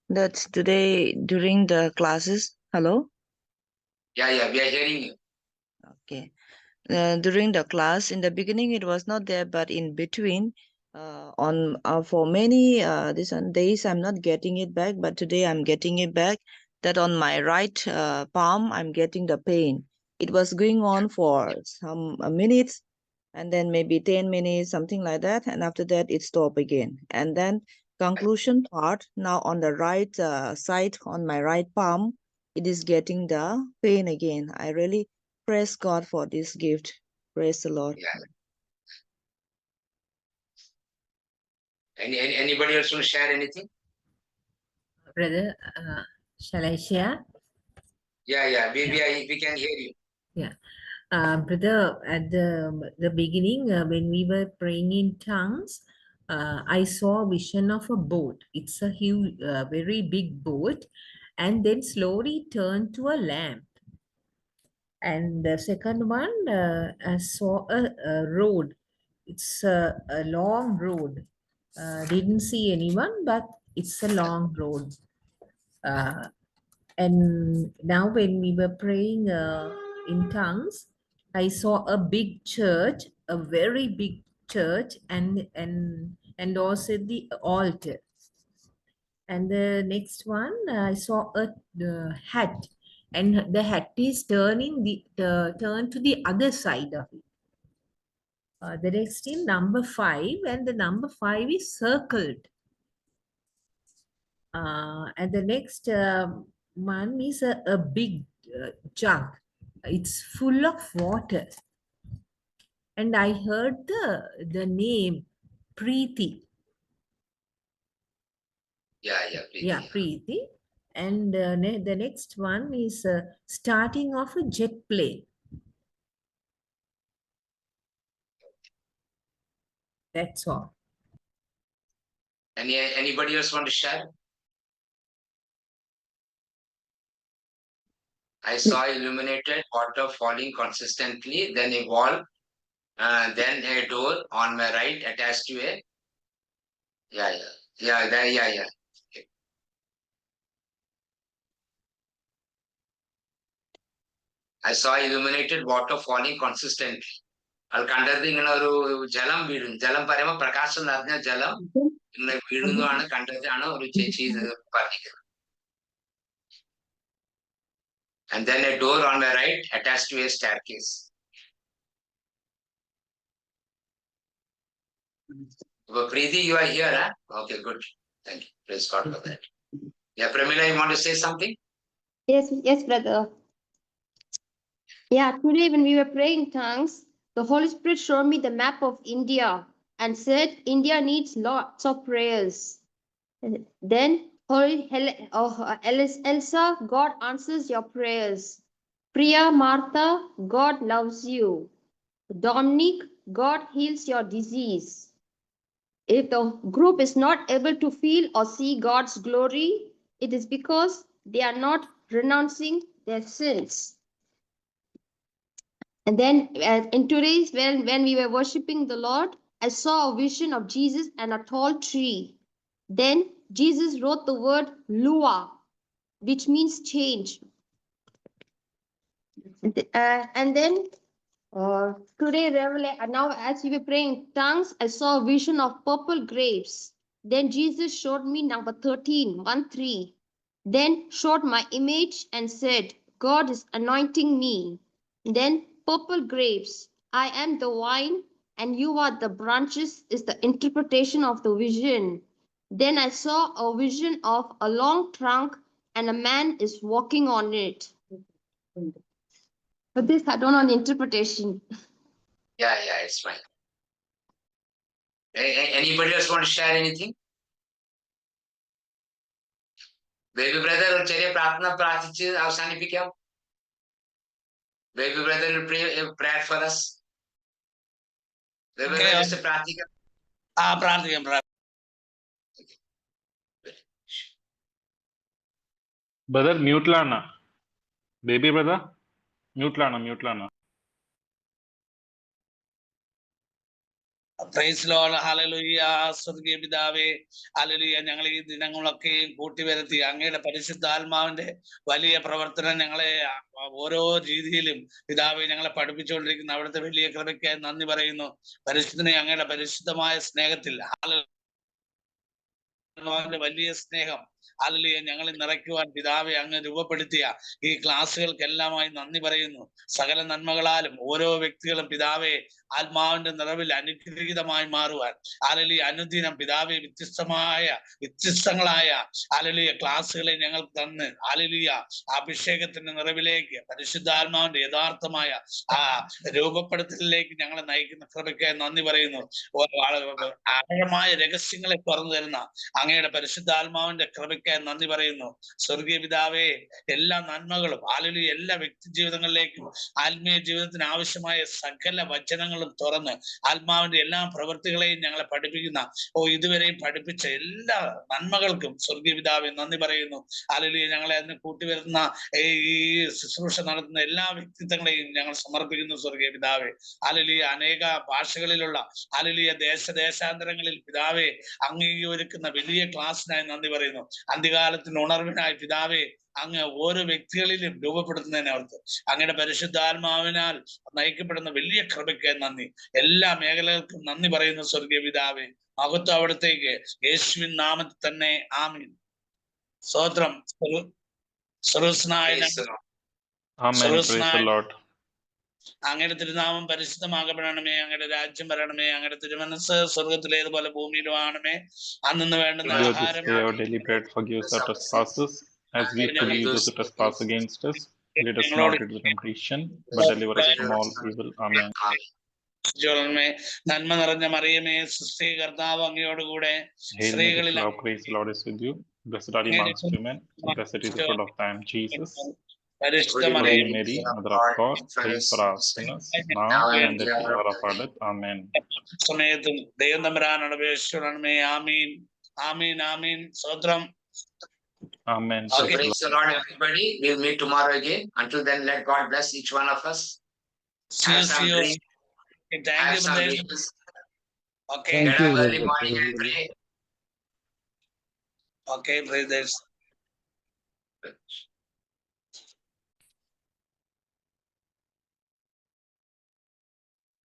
That today during the classes, hello? Yeah, we are hearing you. Okay. During the class, in the beginning it was not there, but in between, for many days I'm not getting it back, but today I'm getting it back. That on my right palm I'm getting the pain. It was going on for some minutes, and then maybe 10 minutes, something like that, and after that it stopped again. And then conclusion part, now on the right side, on my right palm, it is getting the pain again. I really praise God for this gift. Praise the Lord. Yeah. Anybody else want to share anything? Brother, shall I share? Yeah, we can hear you. Yeah. Brother, at the beginning, when we were praying in tongues, I saw a vision of a boat. It's a huge, very big boat, and then slowly turned to a lamp. And the second one, I saw a road. It's a long road. Didn't see anyone, but it's a long road. And now when we were praying in tongues, I saw a big church, a very big church, and also the altar. And the next one, I saw a hat, and the hat is turning turn to the other side of it. The next is number 5, and the number 5 is circled. And the next one is a big jug. It's full of water. And I heard the name Preeti. Yeah, Preeti. Yeah, Preeti. And the next one is starting of a jet plane. That's all. Anybody else want to share? I saw illuminated water falling consistently, then a wall, then a door on my right attached to a. Yeah. Okay. I saw illuminated water falling consistently. അത് കണ്ടത് ഇങ്ങനെ ഒരു ജലം വീഴും. ജലം പറയുമ്പോൾ പ്രകാശം നിറഞ്ഞ ജലം ഇങ്ങനെ വീഴുന്നതാണ് കണ്ടതാണ് ഒരു ചേച്ചി പറഞ്ഞിരിക്കുന്നത്. And then a door on the right attached to a staircase. Well, Preeti, you are here, huh? Okay, good. Thank you. Praise God for that. Yeah, Pramila, you want to say something? Yes, brother. Yeah, today when we were praying tongues, the Holy Spirit showed me the map of India and said India needs lots of prayers. Then Elsa, God answers your prayers. Priya, Martha, God loves you. Dominic, God heals your disease. If the group is not able to feel or see God's glory, it is because they are not renouncing their sins. And then in today's, when we were worshiping the Lord, I saw a vision of Jesus and a tall tree. Then Jesus wrote the word Lua, which means change. And then today, now as we were praying in tongues, I saw a vision of purple grapes. Then Jesus showed me number 13, 1-3. Then showed my image and said, God is anointing me. Then purple grapes, I am the vine and you are the branches, is the interpretation of the vision. Then I saw a vision of a long trunk and a man is walking on it. But this, I don't know the interpretation. Yeah, it's fine. Anybody else want to share anything? Baby brother, ഒരു ചെറിയ പ്രാർത്ഥന പ്രാർത്ഥിച്ച് അവസാനിപ്പിക്കാം. Baby brother will pray a prayer for us. Baby brother, just പ്രാർത്ഥിക്കാം. പ്രാർത്ഥിക്കാം. Brother, mute la na. Baby brother, mute lana. Praise Lord, hallelujah. സ്വർഗീയ പിതാവേ, hallelujah. ഞങ്ങൾ ഈ ദിനങ്ങളൊക്കെയും കൂട്ടിവരുത്തി അങ്ങയുടെ പരിശുദ്ധാത്മാവിന്റെ വലിയ പ്രവർത്തനം ഞങ്ങളെ ഓരോ രീതിയിലും പിതാവേ ഞങ്ങളെ പഠിപ്പിച്ചുകൊണ്ടിരിക്കുന്ന അവിടുത്തെ വലിയ കൃപയ്ക്കായി നന്ദി പറയുന്നു. പരിശുദ്ധനെ അങ്ങയുടെ പരിശുദ്ധമായ സ്നേഹത്തിൽ വലിയ സ്നേഹം ഹല്ലേലൂയ ഞങ്ങളെ നിറയ്ക്കുവാൻ പിതാവെ അങ്ങ് രൂപപ്പെടുത്തിയ ഈ ക്ലാസ്സുകൾക്കെല്ലാമായി നന്ദി പറയുന്നു. സകല നന്മകളാലും ഓരോ വ്യക്തികളും പിതാവെ ആത്മാവിന്റെ നിറവിൽ അനുഗ്രഹീതമായി മാറുവാൻ ഹല്ലേലൂയ അനുദിനം പിതാവെ വ്യത്യസ്തങ്ങളായ ഹല്ലേലൂയ ക്ലാസ്സുകളെ ഞങ്ങൾ തന്ന് ഹല്ലേലൂയ അഭിഷേകത്തിന്റെ നിറവിലേക്ക് പരിശുദ്ധാത്മാവിന്റെ യഥാർത്ഥമായ ആ രൂപപ്പെടുത്തലിലേക്ക് ഞങ്ങളെ നയിക്കുന്ന കൃപയ്ക്കായി നന്ദി പറയുന്നു. ആഴമായ രഹസ്യങ്ങളെ തുറന്നു തരുന്ന അങ്ങയുടെ പരിശുദ്ധാത്മാവിന്റെ കൃപയ്ക്കായി നന്ദി പറയുന്നു. സ്വർഗീയ പിതാവേ, എല്ലാ നന്മകളും ഹല്ലേലൂയ എല്ലാ വ്യക്തി ജീവിതങ്ങളിലേക്കും ആത്മീയ ജീവിതത്തിന് ആവശ്യമായ സകല വചനങ്ങളും തുറന്ന് ആത്മാവിന്റെ എല്ലാ പ്രവൃത്തികളെയും ഞങ്ങളെ പഠിപ്പിക്കുന്ന ഇതുവരെയും പഠിപ്പിച്ച എല്ലാ നന്മകൾക്കും സ്വർഗീയ പിതാവേ നന്ദി പറയുന്നു. ഹല്ലേലൂയ ഞങ്ങളെ അതിന് കൂട്ടിവരുന്ന ഈ ശുശ്രൂഷ നടത്തുന്ന എല്ലാ വ്യക്തിത്വങ്ങളെയും ഞങ്ങൾ സമർപ്പിക്കുന്നു സ്വർഗീയ പിതാവേ. ഹല്ലേലൂയ അനേക ഭാഷകളിലുള്ള ഹല്ലേലൂയ ദേശാന്തരങ്ങളിൽ പിതാവേ ഒരുക്കുന്ന വലിയ ക്ലാസ്സിനായി നന്ദി പറയുന്നു. അന്ത്യകാലത്തിന് ഉണർവിനായി പിതാവേ അങ്ങ് ഓരോ വ്യക്തികളിലും രൂപപ്പെടുത്തുന്നതിനെ ഓർത്ത് അങ്ങയുടെ പരിശുദ്ധാത്മാവിനാൽ നയിക്കപ്പെടുന്ന വലിയ കൃപയ്ക്ക് നന്ദി. എല്ലാ മേഖലകൾക്കും നന്ദി പറയുന്നു സ്വർഗീയ പിതാവേ. മഹത്വം അവിടത്തേക്ക് യേശുവിൻ നാമത്തിൽ തന്നെ ആമീൻ. സ്തോത്രം. അങ്ങയുടെ തിരുനാമം പരിശുദ്ധമാകപ്പെടണമേ, അങ്ങയുടെ രാജ്യം വരണമേ, അങ്ങയുടെ തിരുമനസ് സ്വർഗത്തിലേതുപോലെ ഭൂമിയിലും ആണമേ. അന്നു വേണ്ടുന്ന ആഹാരം as we forgive those who trespass against us. Lead us not into temptation, but deliver us from all evil. Amen. നന്മ നിറഞ്ഞ മറിയമേ, സുസ്ഥി കർത്താവ് അങ്ങയോടുകൂടെ സ്ത്രീകളിൽ praise the Lord is with you. Blessed are you amongst women, blessed is the fruit of thy womb, Jesus. പരിശുദ്ധ Holy Mary, Mother of God, pray for us sinners, now and at the hour of our death. Amen. സമയത്തും ദൈവം തമ്പുരാനോട് അപേക്ഷിച്ചുകൊള്ളണമേ. ആമീൻ, ആമീൻ, ആമീൻ. സ്തോത്രം. Amen. Okay, praise the Lord, everybody. We'll meet tomorrow again. Until then, let God bless each one of us. Thank you. Okay. Get up early morning and pray. Okay, brothers.